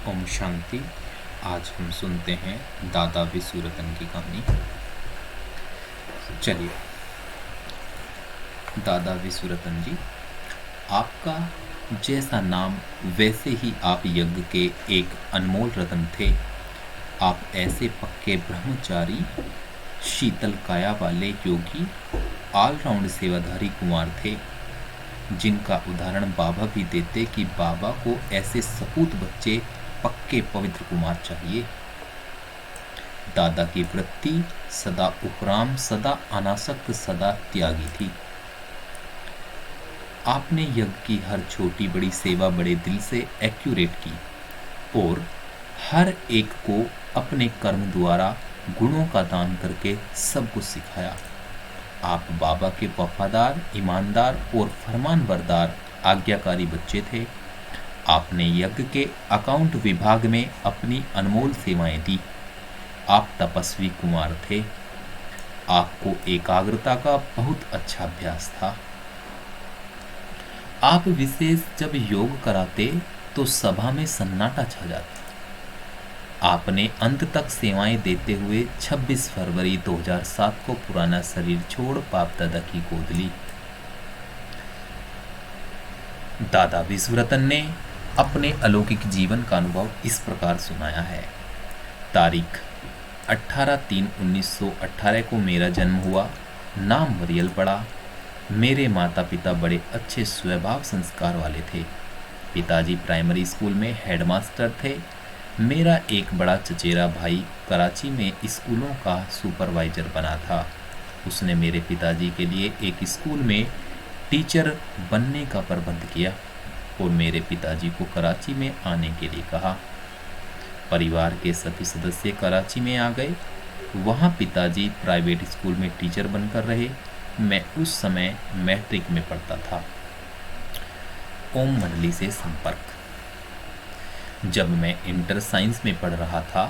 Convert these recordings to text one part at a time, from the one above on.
ओम शांति। आज हम सुनते हैं दादा विसूरतन की कहानी। चलिए, दादा विसूरतन जी, आपका जैसा नाम वैसे ही आप यज्ञ के एक अनमोल रत्न थे। आप ऐसे पक्के ब्रह्मचारी, शीतल काया वाले योगी, ऑलराउंड सेवाधारी कुमार थे, जिनका उदाहरण बाबा भी देते कि बाबा को ऐसे सपूत बच्चे, पक्के पवित्र कुमार चाहिए। दादा की वृत्ति सदा उपराम, सदा अनासक्त, सदा त्यागी थी। आपने यज्ञ की हर छोटी बड़ी सेवा बड़े दिल से एक्यूरेट की और हर एक को अपने कर्म द्वारा गुणों का दान करके सब कुछ सिखाया। आप बाबा के वफादार, ईमानदार और फरमानबरदार आज्ञाकारी बच्चे थे। आपने यज्ञ के अकाउंट विभाग में अपनी अनमोल सेवाएं दी। आप तपस्वी कुमार थे। आपको एकाग्रता का बहुत अच्छा अभ्यास था। आप विशेष जब योग कराते तो सभा में सन्नाटा छा जाता। आपने अंत तक सेवाएं देते हुए 26 फरवरी 2007 को पुराना शरीर छोड़ बाप दादा की गोद ली। दादा विसूरतन ने अपने अलौकिक जीवन का अनुभव इस प्रकार सुनाया है। तारीख 18/3/1918 को मेरा जन्म हुआ। नाम मरियल पड़ा। मेरे माता पिता बड़े अच्छे स्वभाव संस्कार वाले थे। पिताजी प्राइमरी स्कूल में हेडमास्टर थे। मेरा एक बड़ा चचेरा भाई कराची में स्कूलों का सुपरवाइजर बना था। उसने मेरे पिताजी के लिए एक स्कूल में टीचर बनने का प्रबंध किया और मेरे पिताजी को कराची में आने के लिए कहा। परिवार के सभी सदस्य कराची में आ गए। वहाँ पिताजी प्राइवेट स्कूल में टीचर बनकर रहे। मैं उस समय मैट्रिक में पढ़ता था। ओम मंडली से संपर्क। जब मैं इंटर साइंस में पढ़ रहा था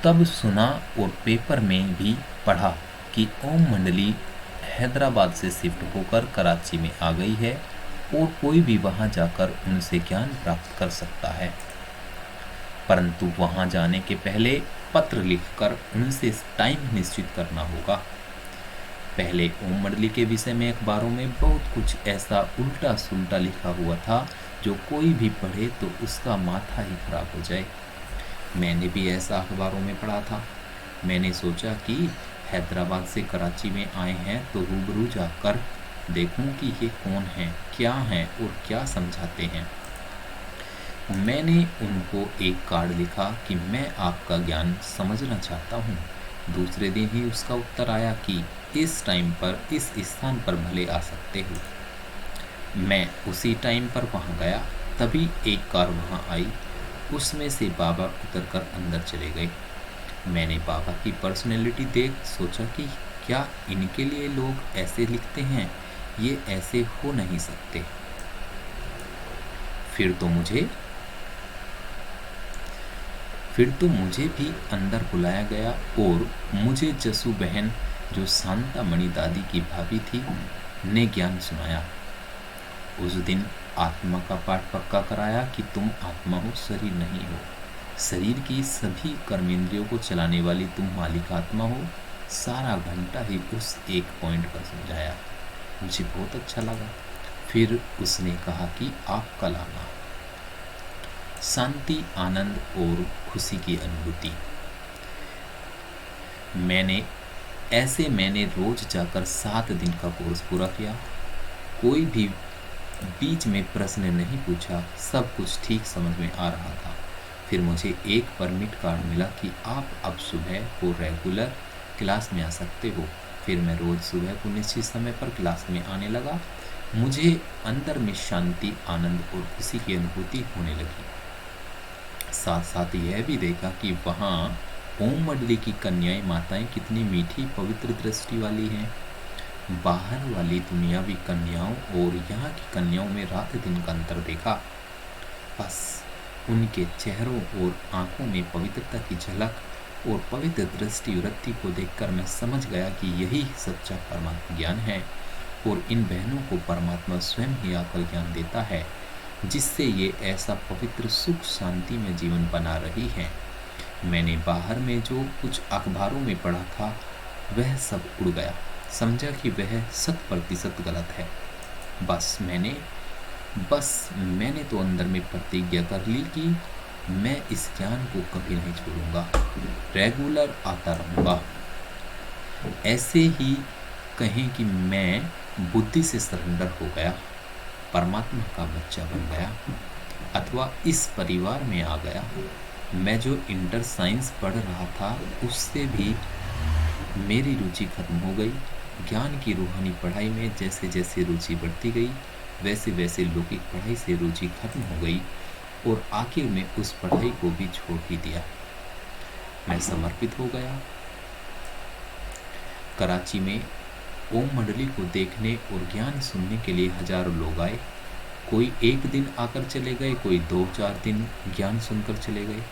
तब सुना और पेपर में भी पढ़ा कि ओम मंडली हैदराबाद से शिफ्ट होकर कराची में आ गई है और कोई भी वहां जाकर उनसे ज्ञान प्राप्त कर सकता है, परंतु वहां जाने के पहले पत्र लिखकर उनसे टाइम निश्चित करना होगा। पहले ओम मंडली के विषय में अखबारों में बहुत कुछ ऐसा उल्टा सुल्टा लिखा हुआ था जो कोई भी पढ़े तो उसका माथा ही खराब हो जाए। मैंने भी ऐसा अखबारों में पढ़ा था। मैंने सोचा कि हैदराबाद से कराची में आए हैं तो रूबरू जाकर देखूं कि ये कौन हैं, क्या हैं और क्या समझाते हैं। मैंने उनको एक कार्ड लिखा कि मैं आपका ज्ञान समझना चाहता हूँ। दूसरे दिन ही उसका उत्तर आया कि इस टाइम पर इस स्थान पर भले आ सकते हो। मैं उसी टाइम पर वहाँ गया। तभी एक कार वहाँ आई। उसमें से बाबा उतरकर अंदर चले गए। मैंने बाबा की पर्सनैलिटी देख सोचा कि क्या इनके लिए लोग ऐसे लिखते हैं, ये ऐसे हो नहीं सकते। फिर तो मुझे भी अंदर बुलाया गया और मुझे जसू बहन, जो शांता मणि दादी की भाभी थी, ने ज्ञान सुनाया। उस दिन आत्मा का पाठ पक्का कराया कि तुम आत्मा हो, शरीर नहीं हो। शरीर की सभी कर्मेंद्रियों को चलाने वाली तुम मालिक आत्मा हो। सारा घंटा ही उस एक पॉइंट पर समझाया। मुझे बहुत अच्छा लगा। फिर उसने कहा कि आपका लाना, शांति, आनंद और खुशी की अनुभूति। मैंने रोज जाकर 7 दिन का कोर्स पूरा किया। कोई भी बीच में प्रश्न नहीं पूछा। सब कुछ ठीक समझ में आ रहा था। फिर मुझे एक परमिट कार्ड मिला कि आप अब सुबह को रेगुलर क्लास में आ सकते हो। फिर मैं रोज सुबह को निश्चित समय पर क्लास में आने लगा। मुझे अंदर में शांति, आनंद और खुशी की अनुभूति होने लगी। साथ साथ यह भी देखा कि वहाँ ओम मंडली की कन्याएं, माताएं कितनी मीठी पवित्र दृष्टि वाली हैं। बाहर वाली दुनियावी कन्याओं और यहाँ की कन्याओं में रात दिन का अंतर देखा। बस उनके चेहरों और आंखों में पवित्रता की झलक और पवित्र दृष्टि वृत्ति को देखकर मैं समझ गया कि यही सच्चा परमात्मा ज्ञान है और इन बहनों को परमात्मा स्वयं ही आकर ज्ञान देता है। जिससे ये ऐसा पवित्र सुख शांति में जीवन बना रही हैं। मैंने बाहर में जो कुछ अखबारों में पढ़ा था वह सब उड़ गया। समझा कि वह 100% गलत है। बस मैंने तो अंदर में प्रतिज्ञा कर ली कि मैं इस ज्ञान को कभी नहीं छोड़ूंगा, रेगुलर आता रहूंगा। ऐसे ही कहें कि मैं बुद्धि से सरेंडर हो गया, परमात्मा का बच्चा बन गया, अथवा इस परिवार में आ गया। मैं जो इंटर साइंस पढ़ रहा था उससे भी मेरी रुचि खत्म हो गई। ज्ञान की रूहानी पढ़ाई में जैसे जैसे रुचि बढ़ती गई वैसे वैसे लौकिक पढ़ाई से रुचि खत्म हो गई और आखिर में उस पढ़ाई को भी छोड़ ही दिया। मैं समर्पित हो गया। कराची में ओम मंडली को देखने और ज्ञान सुनने के लिए हजारों लोग आए। कोई एक दिन आकर चले गए, कोई 2-4 दिन ज्ञान सुनकर चले गए,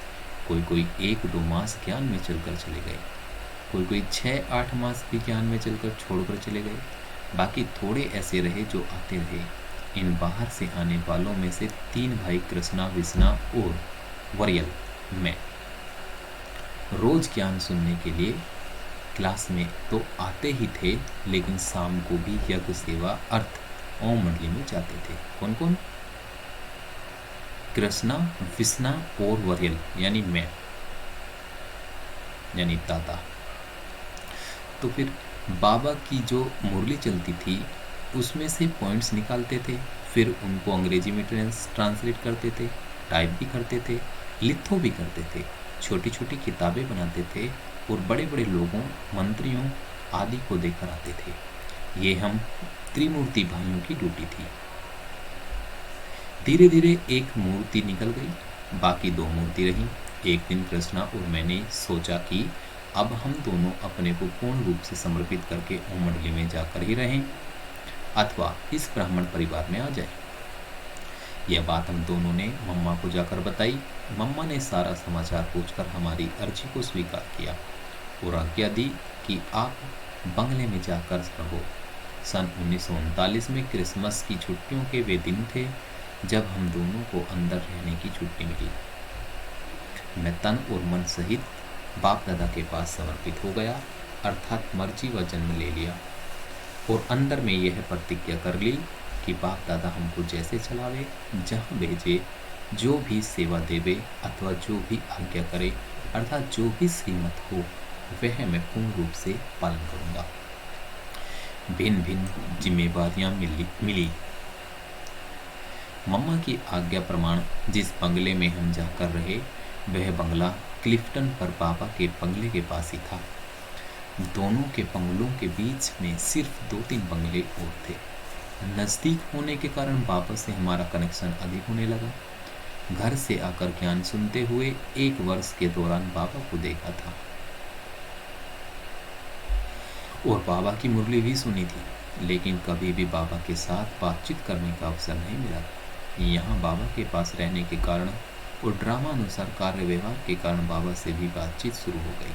कोई 1-2 मास ज्ञान में चलकर चले गए, कोई 6-8 मास भी ज्ञान में चलकर छोड़कर चले गए। बाकी थोड़े ऐसे रहे जो आते रहे। इन बाहर से आने वालों में से 3 भाई कृष्णा, विष्णा और वरियल मैं रोज ज्ञान सुनने के लिए क्लास में तो आते ही थे, लेकिन शाम को भी यज्ञ सेवा अर्थ ओम मंडली में जाते थे। कौन कौन? कृष्णा, विष्णा और वरियल यानी मैं, यानी दादा। तो फिर बाबा की जो मुरली चलती थी उसमें से पॉइंट्स निकालते थे, फिर उनको अंग्रेजी में ट्रांसलेट करते थे, टाइप भी करते थे, लिथो भी करते थे, छोटी छोटी किताबें बनाते थे और बड़े बड़े लोगों, मंत्रियों आदि को देकर आते थे। ये हम त्रिमूर्ति भाइयों की ड्यूटी थी। धीरे धीरे एक मूर्ति निकल गई, बाकी 2 मूर्ति रही। एक दिन कृष्णा और मैंने सोचा कि अब हम दोनों अपने को पूर्ण रूप से समर्पित करके ओम मंडली में जाकर ही रहें अथवा इस ब्राह्मण परिवार में आ जाए। यह बात हम दोनों ने मम्मा को जाकर बताई। मम्मा ने सारा समाचार पूछकर हमारी अर्जी को स्वीकार किया और आज्ञा दी कि आप बंगले में जाकर रहो। सन 1939 में क्रिसमस की छुट्टियों के वे दिन थे जब हम दोनों को अंदर रहने की छुट्टी मिली। मैं तन और मन सहित बाप दादा के पास समर्पित हो गया, अर्थात मर्जी व जन्म ले लिया और अंदर में यह प्रतिज्ञा कर ली कि बाप दादा हमको जैसे चलावे, जहाँ भेजे, जो भी सेवा देवे अथवा जो भी आज्ञा करे, अर्थात जो भी श्रीमत हो वह मैं पूर्ण रूप से पालन करूँगा। भिन्न भिन्न जिम्मेवारियाँ मिली। मम्मा की आज्ञा प्रमाण जिस बंगले में हम जाकर रहे वह बंगला क्लिफ्टन पर बाबा के बंगले के पास ही था। दोनों के बंगलों के बीच में सिर्फ 2-3 बंगले और थे। नज़दीक होने के कारण बाबा से हमारा कनेक्शन अधिक होने लगा। घर से आकर ज्ञान सुनते हुए 1 वर्ष के दौरान बाबा को देखा था और बाबा की मुरली भी सुनी थी, लेकिन कभी भी बाबा के साथ बातचीत करने का अवसर नहीं मिला। यहाँ बाबा के पास रहने के कारण और ड्रामा अनुसार कार्य व्यवहार के कारण बाबा से भी बातचीत शुरू हो गई।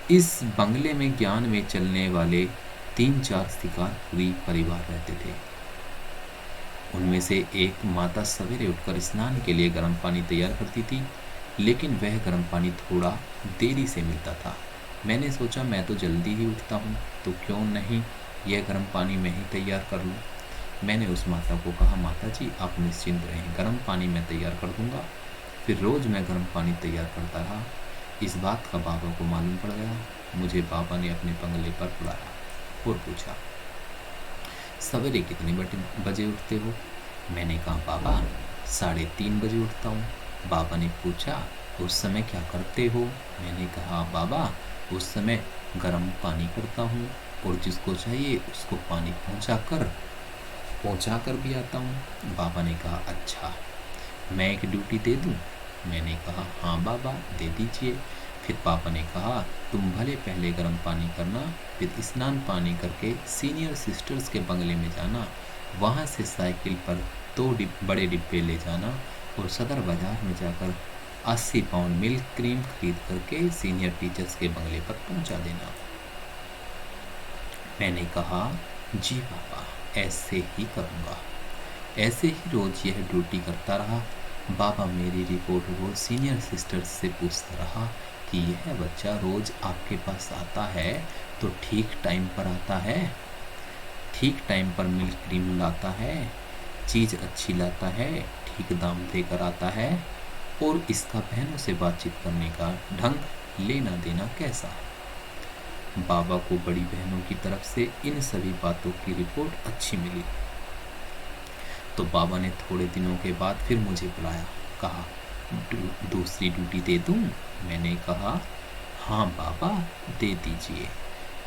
इस बंगले में ज्ञान में चलने वाले 3-4 शिकारपुरी परिवार रहते थे। उनमें से एक माता सवेरे उठकर स्नान के लिए गर्म पानी तैयार करती थी, लेकिन वह गर्म पानी थोड़ा देरी से मिलता था। मैंने सोचा मैं तो जल्दी ही उठता हूँ, तो क्यों नहीं यह गर्म पानी मैं ही तैयार कर लूँ। मैंने उस माता को कहा, माता जी आप निश्चिंत रहें, गर्म पानी मैं तैयार कर दूँगा। फिर रोज़ मैं गर्म पानी तैयार करता रहा। इस बात का बाबा को मालूम पड़ गया। मुझे बाबा ने अपने बंगले पर बुलाया और पूछा, सवेरे कितने बजे उठते हो? मैंने कहा, बाबा 3:30 बजे उठता हूँ। बाबा ने पूछा, उस समय क्या करते हो? मैंने कहा, बाबा उस समय गर्म पानी करता हूँ और जिसको चाहिए उसको पानी पहुँचा कर भी आता हूँ। बाबा ने कहा, अच्छा मैं एक ड्यूटी दे दूँ? मैंने कहा, हाँ बाबा दे दीजिए। फिर पापा ने कहा, तुम भले पहले गर्म पानी करना, फिर स्नान पानी करके सीनियर सिस्टर्स के बंगले में जाना, वहाँ से साइकिल पर 2 बड़े डिब्बे ले जाना और सदर बाजार में जाकर 80 पाउंड मिल्क क्रीम खरीद करके सीनियर टीचर्स के बंगले पर पहुँचा देना। मैंने कहा, जी पापा ऐसे ही करूँगा। ऐसे ही रोज यह ड्यूटी करता रहा। बाबा मेरी रिपोर्ट रोज सीनियर सिस्टर्स से पूछता रहा कि यह बच्चा रोज आपके पास आता है तो ठीक टाइम पर आता है, ठीक टाइम पर मिल्क क्रीम लाता है, चीज़ अच्छी लाता है, ठीक दाम देकर आता है, और इसका बहनों से बातचीत करने का ढंग, लेना देना कैसा है। बाबा को बड़ी बहनों की तरफ से इन सभी बातों की रिपोर्ट अच्छी मिली। तो बाबा ने थोड़े दिनों के बाद फिर मुझे बुलाया, कहा दूसरी ड्यूटी दे दूं? मैंने कहा हाँ बाबा दे दीजिए।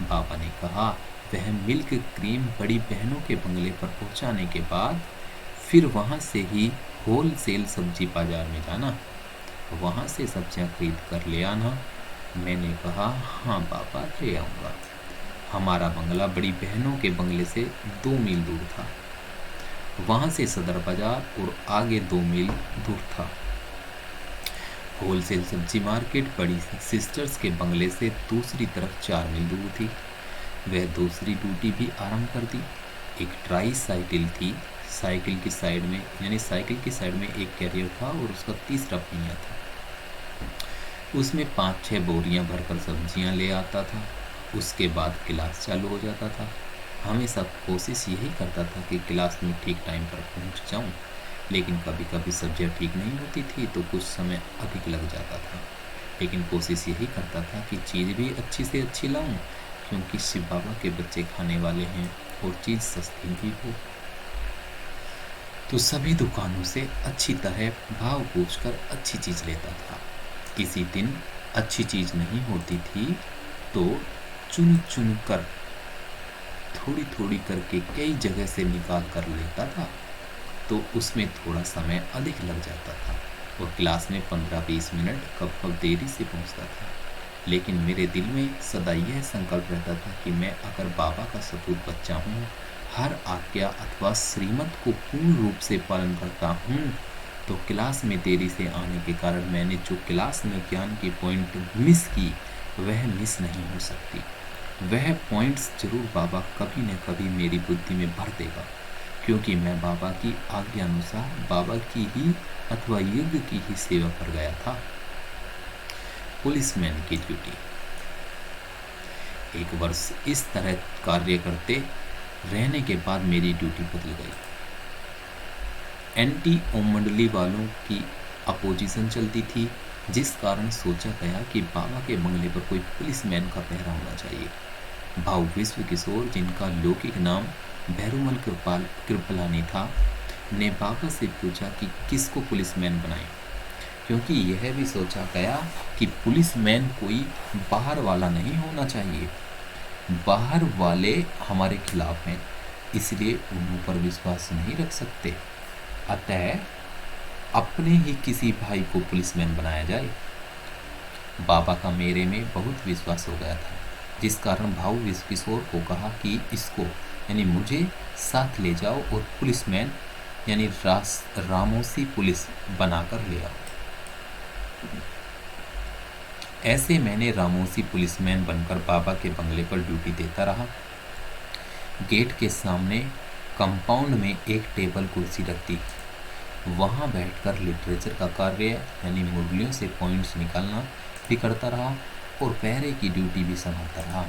बाबा ने कहा वह मिल्क क्रीम बड़ी बहनों के बंगले पर पहुंचाने के बाद फिर वहां से ही होलसेल सब्जी बाजार में जाना, वहां से सब्जियां खरीद कर ले आना। मैंने कहा हाँ बाबा ले आऊँगा। हमारा बंगला बड़ी बहनों के बंगले से 2 मील दूर था। वहां से सदर बाजार और आगे 2 मील दूर था। होलसेल सब्जी मार्केट बड़ी सिस्टर्स के बंगले से दूसरी तरफ 4 मील दूर थी। वह दूसरी ड्यूटी भी आरंभ कर दी। एक ट्राई साइकिल थी, साइकिल की साइड में एक कैरियर था और उसका तीसरा पहिया था। उसमें 5-6 बोरियां भरकर सब्जियां ले आता था। उसके बाद क्लास चालू हो जाता था। हमेशा कोशिश यही करता था कि क्लास में ठीक टाइम पर पहुंच जाऊं, लेकिन कभी कभी सब्जियां ठीक नहीं होती थी तो कुछ समय अधिक लग जाता था। लेकिन कोशिश यही करता था कि चीज़ भी अच्छी से अच्छी लाऊं, क्योंकि शिव बाबा के बच्चे खाने वाले हैं और चीज़ सस्ती भी हो। तो सभी दुकानों से अच्छी तरह भाव पूछकर अच्छी चीज़ लेता था। किसी दिन अच्छी चीज़ नहीं होती थी तो चुन चुन कर थोड़ी थोड़ी करके कई जगह से निकाल कर लेता था, तो उसमें थोड़ा समय अधिक लग जाता था और क्लास में 15-20 मिनट कब देरी से पहुंचता था। लेकिन मेरे दिल में सदा यह संकल्प रहता था कि मैं अगर बाबा का सपूत बच्चा हूँ, हर आज्ञा अथवा श्रीमत को पूर्ण रूप से पालन करता हूँ, तो क्लास में देरी से आने के कारण मैंने जो क्लास में ज्ञान की पॉइंट मिस की वह मिस नहीं हो सकती। वह पॉइंट्स जरूर बाबा कभी न कभी मेरी बुद्धि में भर देगा, क्योंकि मैं बाबा की आज्ञा अनुसार बाबा की ही अथवा युग की ही सेवा कर गया था। पुलिसमैन की ड्यूटी। 1 वर्ष इस तरह कार्य करते रहने के बाद मेरी ड्यूटी बदल गई। एंटी ओमंडली वालों की अपोजिशन चलती थी, जिस कारण सोचा गया कि बाबा के बंगले पर कोई पुलिसमैन का पहरा होना चाहिए। भाव विश्व किशोर, जिनका लौकिक नाम भैरुमल कृपलानी था, ने बाबा से पूछा कि किसको पुलिसमैन बनाएं, क्योंकि यह भी सोचा गया कि पुलिसमैन कोई बाहर वाला नहीं होना चाहिए। बाहर वाले हमारे खिलाफ हैं, इसलिए उन पर विश्वास नहीं रख सकते। अतः अपने ही किसी भाई को पुलिसमैन बनाया जाए। बाबा का मेरे में बहुत विश्वास हो गया था, जिस कारण भाऊ विश्व किशोर को कहा कि इसको यानी मुझे साथ ले जाओ और पुलिसमैन यानी रामोसी पुलिस बनाकर ले आओ। ऐसे मैंने रामोसी पुलिसमैन बनकर बाबा के बंगले पर ड्यूटी देता रहा। गेट के सामने कंपाउंड में एक टेबल कुर्सी रखती, वहां बैठकर लिटरेचर का कार्य यानी मुरलियों से पॉइंट्स निकालना भी करता रहा और पहरे की ड्यूटी भी संभालता रहा।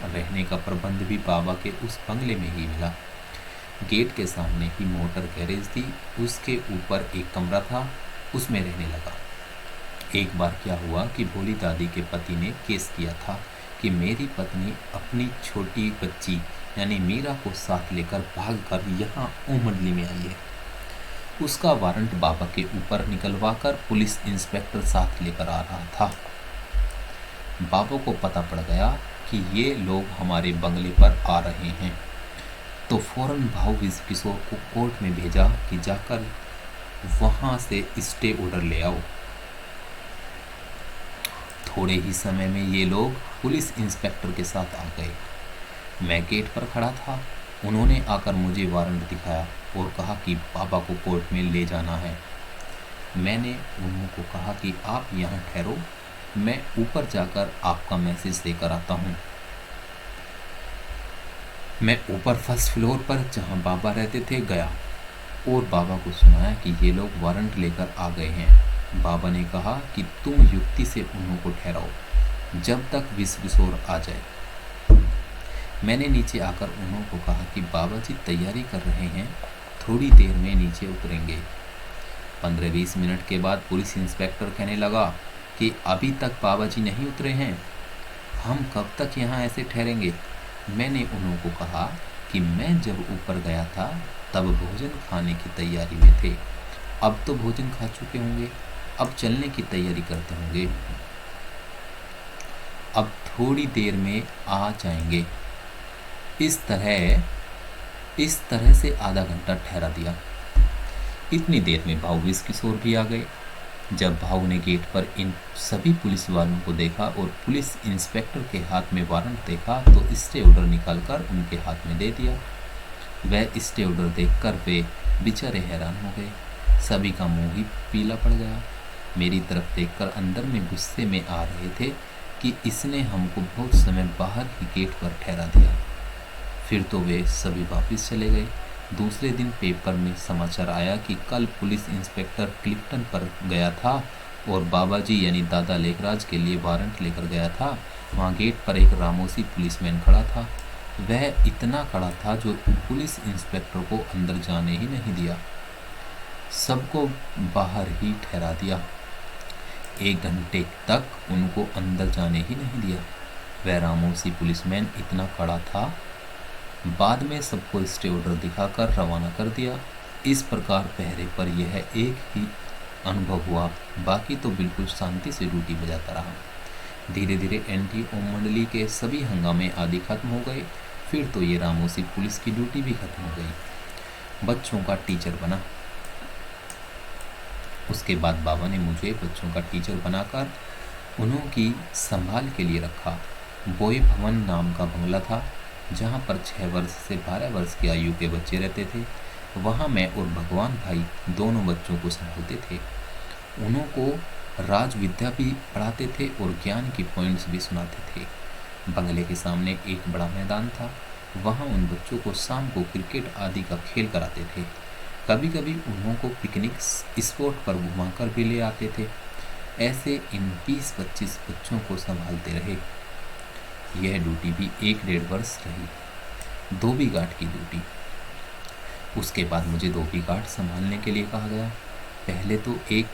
रहने का प्रबंध भी बाबा के उस बंगले में ही मिला। गेट के सामने ही मोटर गैरेज थी, उसके ऊपर एक कमरा था, उसमें रहने लगा। एक बार क्या हुआ कि भोली दादी के पति ने केस किया था कि मेरी पत्नी अपनी छोटी बच्ची यानी मीरा को साथ लेकर भागकर यहाँ ओमंडली में आई है। उसका वारंट बाबा के ऊपर निकलवाकर पुलिस इंस्पेक्टर साथ लेकर आ रहा था। बाबा को पता पड़ गया कि ये लोग हमारे बंगले पर आ रहे हैं, तो फौरन भाऊ विश्व किशोर को कोर्ट में भेजा कि जाकर वहां से स्टे ऑर्डर ले आओ। थोड़े ही समय में ये लोग पुलिस इंस्पेक्टर के साथ आ गए। मैं गेट पर खड़ा था। उन्होंने आकर मुझे वारंट दिखाया और कहा कि बाबा को कोर्ट में ले जाना है। मैंने उनको कहा कि आप यहाँ ठहरो, मैं ऊपर जाकर आपका मैसेज देकर आता हूँ। मैं ऊपर फर्स्ट फ्लोर पर जहाँ बाबा रहते थे गया। और बाबा को सुनाया कि ये लोग वारंट लेकर आ गए हैं। बाबा ने कहा कि तुम युक्ति से उन्हों को ठहराओ जब तक विश्वकिशोर आ जाए। मैंने नीचे आकर उन्हों को कहा कि बाबा जी तैयारी कर रहे हैं, थोड़ी देर में नीचे उतरेंगे। 15-20 मिनट के बाद पुलिस इंस्पेक्टर कहने लगा कि अभी तक बाबा जी नहीं उतरे हैं, हम कब तक यहाँ ऐसे ठहरेंगे। मैंने उन्हों को कहा कि मैं जब ऊपर गया था तब भोजन खाने की तैयारी में थे, अब तो भोजन खा चुके होंगे, अब चलने की तैयारी करते होंगे, अब थोड़ी देर में आ जाएंगे। इस तरह से आधा घंटा ठहरा दिया। इतनी देर में भाऊ विश्वकिशोर भी आ गए। जब भाऊ ने गेट पर इन सभी पुलिस वालों को देखा और पुलिस इंस्पेक्टर के हाथ में वारंट देखा तो स्टे ऑर्डर निकालकर उनके हाथ में दे दिया। वह स्टे ऑर्डर देखकर वे बेचारे हैरान हो गए। सभी का मुंह ही पीला पड़ गया। मेरी तरफ देखकर अंदर में गुस्से में आ रहे थे कि इसने हमको बहुत समय बाहर ही गेट पर ठहरा दिया। फिर तो वे सभी वापस चले गए। दूसरे दिन पेपर में समाचार आया कि कल पुलिस इंस्पेक्टर क्लिफ्टन पर गया था और बाबा जी यानी दादा लेखराज के लिए वारंट लेकर गया था। वहाँ गेट पर एक रामोसी पुलिसमैन खड़ा था। वह इतना खड़ा था जो पुलिस इंस्पेक्टर को अंदर जाने ही नहीं दिया, सबको बाहर ही ठहरा दिया। 1 घंटे तक उनको अंदर जाने ही नहीं दिया। वह रामोसी पुलिसमैन इतना खड़ा था। बाद में सबको स्टे ऑर्डर दिखाकर रवाना कर दिया। इस प्रकार पहरे पर यह एक ही अनुभव हुआ, बाकी तो बिल्कुल शांति से ड्यूटी बजाता रहा। धीरे धीरे NTO मंडली के सभी हंगामे आदि खत्म हो गए। फिर तो ये रामोसी पुलिस की ड्यूटी भी खत्म हो गई। बच्चों का टीचर बना। उसके बाद बाबा ने मुझे बच्चों का टीचर बनाकर उन्हों की संभाल के लिए रखा। बॉय भवन नाम का बंगला था जहाँ पर 6 वर्ष से 12 वर्ष की आयु के बच्चे रहते थे। वहाँ मैं और भगवान भाई दोनों बच्चों को संभालते थे। उन्हों को राज विद्या भी पढ़ाते थे और ज्ञान की पॉइंट्स भी सुनाते थे। बंगले के सामने एक बड़ा मैदान था। वहाँ उन बच्चों को शाम को क्रिकेट आदि का खेल कराते थे। कभी कभी उन्हों को पिकनिक स्पॉट पर घुमाकर भी ले आते थे। ऐसे इन 20-25 बच्चों को संभालते रहे। यह ड्यूटी भी 1-1.5 वर्ष रही। धोबी घाट की ड्यूटी। उसके बाद मुझे धोबी घाट संभालने के लिए कहा गया। पहले तो एक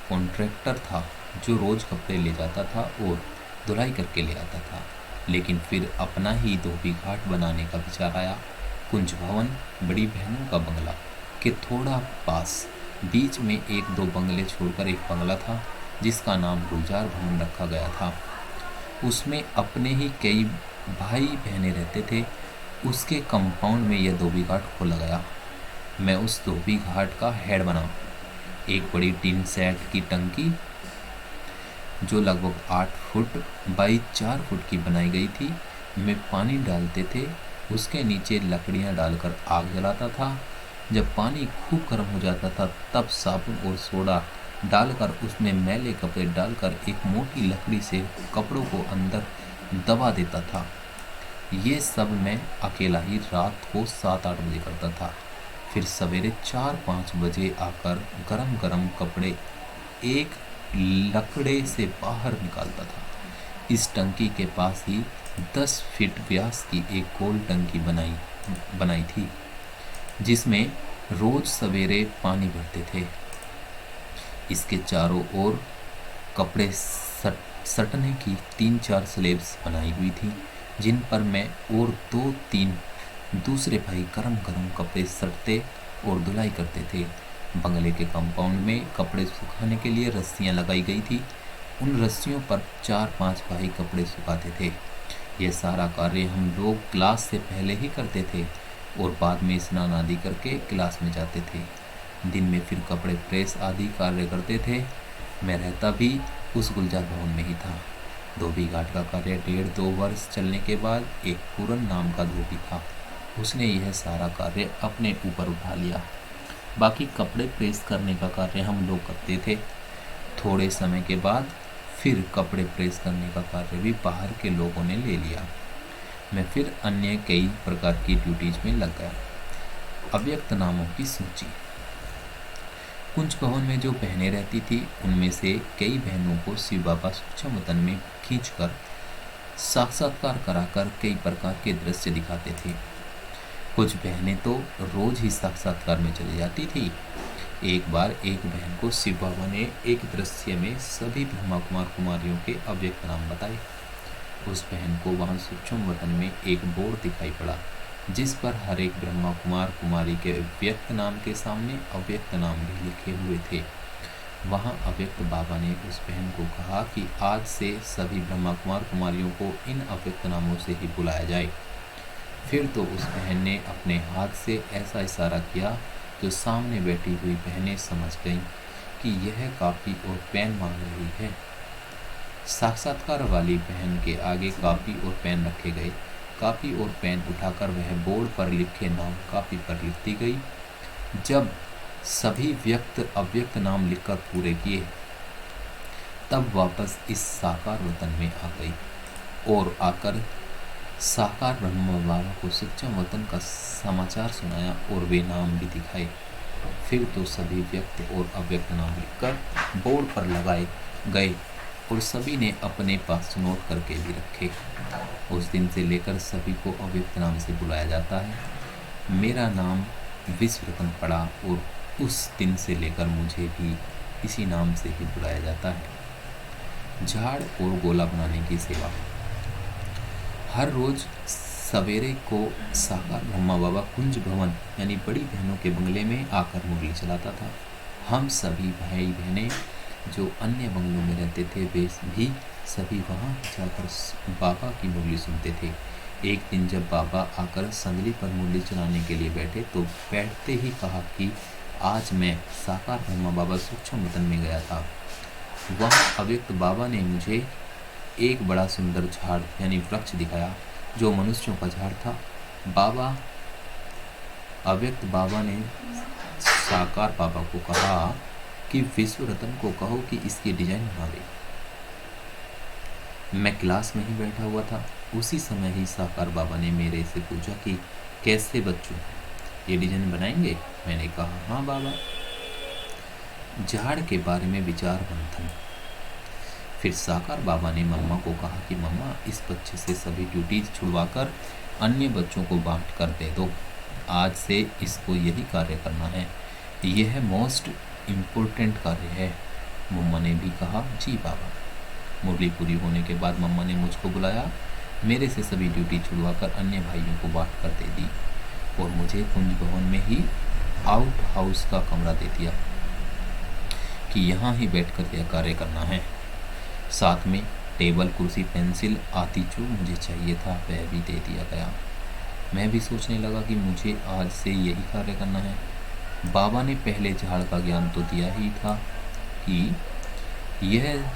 कॉन्ट्रैक्टर था जो रोज कपड़े ले जाता था और धुलाई करके ले आता था, लेकिन फिर अपना ही धोबी घाट बनाने का विचार आया। कुंज भवन बड़ी बहनों का बंगला के थोड़ा पास बीच में 1-2 बंगले छोड़कर एक बंगला था जिसका नाम गुलजार भवन रखा गया था। उसमें अपने ही कई भाई बहनें रहते थे। उसके कंपाउंड में यह धोबी घाट खोला गया। मैं उस धोबी घाट का हेड बना। एक बड़ी टीन सेट की टंकी जो लगभग 8 फुट बाई 4 फुट की बनाई गई थी, में पानी डालते थे। उसके नीचे लकड़ियां डालकर आग जलाता था। जब पानी खूब गर्म हो जाता था तब साबुन और सोडा डालकर उसमें मैले कपड़े डालकर एक मोटी लकड़ी से कपड़ों को अंदर दबा देता था। ये सब मैं अकेला ही रात को 7-8 बजे करता था। फिर सवेरे 4-5 बजे आकर गरम गरम कपड़े एक लकड़े से बाहर निकालता था। इस टंकी के पास ही 10 फीट व्यास की एक गोल टंकी बनाई थी जिसमें रोज सवेरे पानी भरते थे। इसके चारों ओर कपड़े सटने की 3-4 स्लेब्स बनाई हुई थी जिन पर मैं और 2-3 दूसरे भाई गरम गरम कपड़े सटते और धुलाई करते थे। बंगले के कंपाउंड में कपड़े सुखाने के लिए रस्सियां लगाई गई थी। उन रस्सियों पर 4-5 भाई कपड़े सुखाते थे। यह सारा कार्य हम लोग क्लास से पहले ही करते थे और बाद में स्नान आदि करके क्लास में जाते थे। दिन में फिर कपड़े प्रेस आदि कार्य करते थे। मैं रहता भी उस गुलजार भवन में ही था। धोबी घाट का कार्य 1.5-2 वर्ष चलने के बाद एक पूरन नाम का धोबी था, उसने यह सारा कार्य अपने ऊपर उठा लिया। बाकी कपड़े प्रेस करने का कार्य हम लोग करते थे। थोड़े समय के बाद फिर कपड़े प्रेस करने का कार्य भी बाहर के लोगों ने ले लिया। मैं फिर अन्य कई प्रकार की ड्यूटीज में लग गया। अव्यक्त नामों की सूची। कुंज भवन में जो बहनें रहती थी उनमें से कई बहनों को शिव बाबा सूक्ष्म वतन में खींचकर साक्षात्कार कराकर कई प्रकार के दृश्य दिखाते थे। कुछ बहनें तो रोज ही साक्षात्कार में चली जाती थी। एक बार एक बहन को शिव बाबा ने एक दृश्य में सभी ब्रह्मा कुमार कुमारियों के अव्यक्त नाम बताए। उस बहन को वहां सूक्ष्म वतन में एक बोर्ड दिखाई पड़ा जिस पर हर एक ब्रह्मा कुमार कुमारी के व्यक्त नाम के सामने अव्यक्त नाम भी लिखे हुए थे। वहां अव्यक्त बाबा ने उस बहन को कहा कि आज से सभी ब्रह्मा कुमार कुमारियों को इन अव्यक्त नामों से ही बुलाया जाए। फिर तो उस बहन ने अपने हाथ से ऐसा इशारा किया जो सामने बैठी हुई बहनें समझ गईं कि यह कापी और पेन मांग रही है। साक्षात्कार वाली बहन के आगे कापी और पेन रखे गए। कापी और पेन उठाकर वह बोर्ड पर लिखे नाम कापी पर लिखती गई। जब सभी व्यक्त अव्यक्त नाम लिखकर पूरे किए तब वापस इस साकार वतन में आ गई और आकर साकार ब्रह्म बाबा को सूक्ष्म वतन का समाचार सुनाया और वे नाम भी दिखाए। फिर तो सभी व्यक्त और अव्यक्त नाम लिखकर बोर्ड पर लगाए गए और सभी ने अपने पास नोट करके भी रखे। उस दिन से लेकर सभी को अव्यक्त नाम से बुलाया जाता है। मेरा नाम विश्वरतन पड़ा और उस दिन से लेकर मुझे भी इसी नाम से ही बुलाया जाता है। झाड़ और गोला बनाने की सेवा। हर रोज सवेरे को साकार ब्रह्मा बाबा कुंज भवन यानी बड़ी बहनों के बंगले में आकर मुरली चलाता था। हम सभी भाई बहनें जो अन्य बंगलों में रहते थे वे भी सभी वहाँ जाकर बाबा की मुरली सुनते थे। एक दिन जब बाबा आकर संदली पर मुरली चलाने के लिए बैठे तो बैठते ही कहा कि आज मैं साकार ब्रह्मा बाबा सूक्ष्म वतन में गया था। वहाँ अव्यक्त बाबा ने मुझे एक बड़ा सुंदर झाड़ यानी वृक्ष दिखाया जो मनुष्यों का झाड़ था। अव्यक्त बाबा ने साकार बाबा को कहा कि विश्व रतन को कहो कि इसकी डिजाइन बना दे। मैं क्लास में ही बैठा हुआ था। उसी समय ही साकार बाबा ने मेरे से पूछा कि कैसे बच्चों ये डिजाइन बनाएंगे। मैंने कहा हाँ बाबा। झाड़ के बारे में विचार मंथन। फिर साकार बाबा ने मम्मा को कहा कि मम्मा इस बच्चे से सभी ड्यूटीज छुड़वाकर अन्य बच्चों को बांट कर दे दो। आज से इसको यही कार्य करना है। यह मोस्ट इम्पोर्टेंट कार्य है। मम्मा ने भी कहा जी बाबा। मुरली पूरी होने के बाद मम्मा ने मुझको बुलाया। मेरे से सभी ड्यूटी छुड़वाकर अन्य भाइयों को बांट कर दे दी और मुझे कुंज भवन में ही आउट हाउस का कमरा दे दिया कि यहाँ ही बैठकर यह कार्य करना है। साथ में टेबल कुर्सी पेंसिल आदि जो मुझे चाहिए था वह भी दे दिया गया। मैं भी सोचने लगा कि मुझे आज से यही कार्य करना है। बाबा ने पहले झाड़ का ज्ञान तो दिया ही था कि यह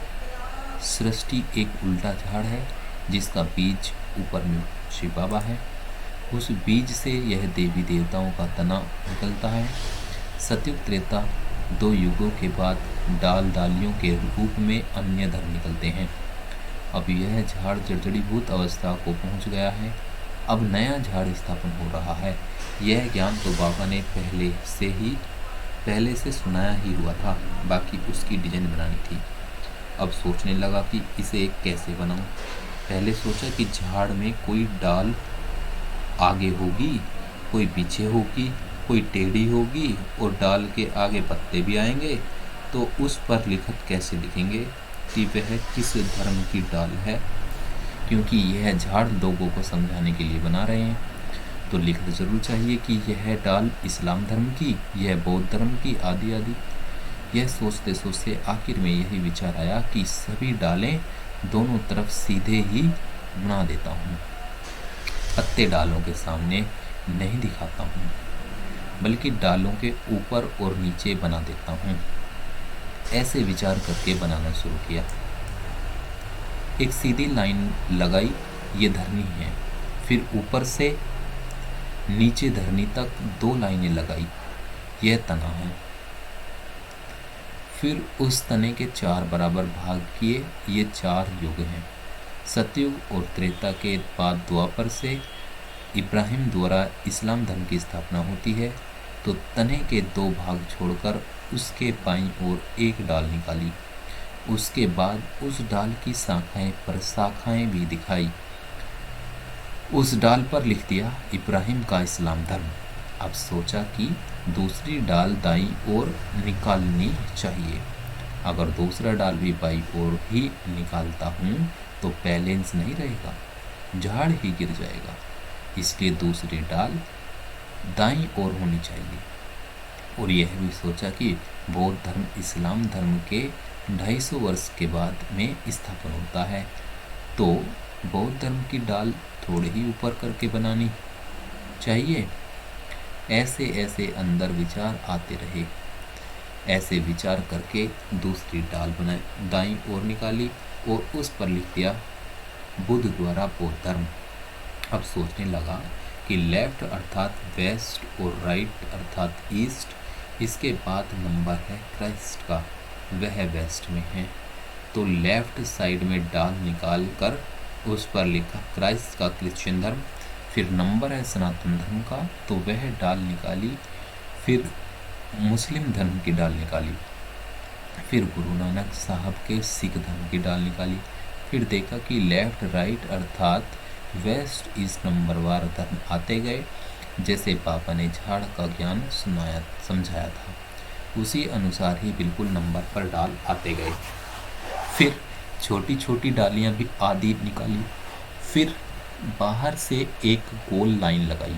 सृष्टि एक उल्टा झाड़ है जिसका बीज ऊपर में शिव बाबा है। उस बीज से यह देवी देवताओं का तना निकलता है। सतयुग त्रेता दो युगों के बाद डाल डालियों के रूप में अन्य धर्म निकलते हैं। अब यह झाड़ जर्जरीभूत अवस्था को पहुंच गया है। अब नया झाड़ स्थापन हो रहा है। यह ज्ञान तो बाबा ने पहले से सुनाया ही हुआ था, बाकी उसकी डिजाइन बनानी थी। अब सोचने लगा कि इसे कैसे बनाऊं। पहले सोचा कि झाड़ में कोई डाल आगे होगी, कोई पीछे होगी, कोई टेढ़ी होगी और डाल के आगे पत्ते भी आएंगे, तो उस पर लिखत कैसे लिखेंगे कि वह किस धर्म की डाल है, क्योंकि यह झाड़ लोगों को समझाने के लिए बना रहे हैं। तो लिखत जरूर चाहिए कि यह डाल इस्लाम धर्म की, यह बौद्ध धर्म की, आदि आदि। यह सोचते सोचते आखिर में यही विचार आया कि सभी डालें दोनों तरफ सीधे ही बना देता हूँ। पत्ते डालों के सामने नहीं दिखाता हूँ, बल्कि डालों के ऊपर और नीचे बना देता हूँ। ऐसे विचार करके बनाना शुरू किया। एक सीधी लाइन लगाई, ये धरनी है। फिर ऊपर से नीचे धरनी तक 2 लाइनें लगाई, यह तना है। फिर उस तने के 4 बराबर भाग किए, ये 4 युग हैं। सतयुग और त्रेता के बाद द्वापर से इब्राहिम द्वारा इस्लाम धर्म की स्थापना होती है। तो तने के 2 भाग छोड़कर उसके बाईं ओर एक डाल निकाली। उसके बाद उस डाल की शाखाएं पर शाखाएं भी दिखाई। उस डाल पर लिख दिया इब्राहिम का इस्लाम धर्म। अब सोचा कि दूसरी डाल दाईं ओर निकालनी चाहिए। अगर दूसरा डाल भी बाईं ओर ही निकालता हूँ तो बैलेंस नहीं रहेगा, झाड़ ही गिर जाएगा। इसलिए दूसरी डाल दाईं ओर होनी चाहिए। और यह भी सोचा कि बौद्ध धर्म इस्लाम धर्म के 250 वर्ष के बाद में स्थापन होता है, तो बौद्ध धर्म की डाल थोड़ी ही ऊपर करके बनानी चाहिए। ऐसे ऐसे अंदर विचार आते रहे। ऐसे विचार करके दूसरी डाल बनाई, दाईं ओर निकाली और उस पर लिख दिया बुद्ध द्वारा बौद्ध धर्म। अब सोचने लगा कि लेफ्ट अर्थात वेस्ट और राइट अर्थात ईस्ट, इसके बाद नंबर है क्राइस्ट का, वह वेस्ट में है। तो लेफ्ट साइड में डाल निकाल कर उस पर लिखा क्राइस्ट का क्रिश्चियन धर्म, फिर नंबर है सनातन धर्म का, तो वह डाल निकाली। फिर मुस्लिम धर्म की डाल निकाली। फिर गुरु नानक साहब के सिख धर्म की डाल निकाली। फिर देखा कि लेफ्ट राइट अर्थात वेस्ट ईस्ट नंबरवार धर्म आते गए, जैसे पापा ने झाड़ का ज्ञान समझाया था, उसी अनुसार ही बिल्कुल नंबर पर डाल आते गए। फिर छोटी छोटी डालियां भी आदि निकाली। फिर बाहर से एक गोल लाइन लगाई,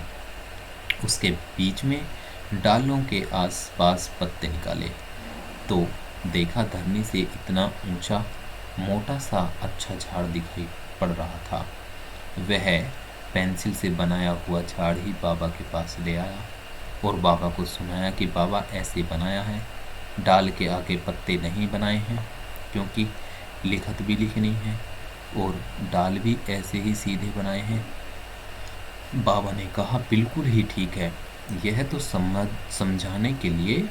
उसके बीच में डालों के आसपास पत्ते निकाले, तो देखा धरनी से इतना ऊंचा मोटा सा अच्छा झाड़ दिखाई पड़ रहा था। वह पेंसिल से बनाया हुआ झाड़ ही बाबा के पास ले आया और बाबा को सुनाया कि बाबा ऐसे बनाया है, डाल के आगे पत्ते नहीं बनाए हैं, क्योंकि लिखत भी लिखनी है और डाल भी ऐसे ही सीधे बनाए हैं। बाबा ने कहा बिल्कुल ही ठीक है, यह तो समझाने के लिए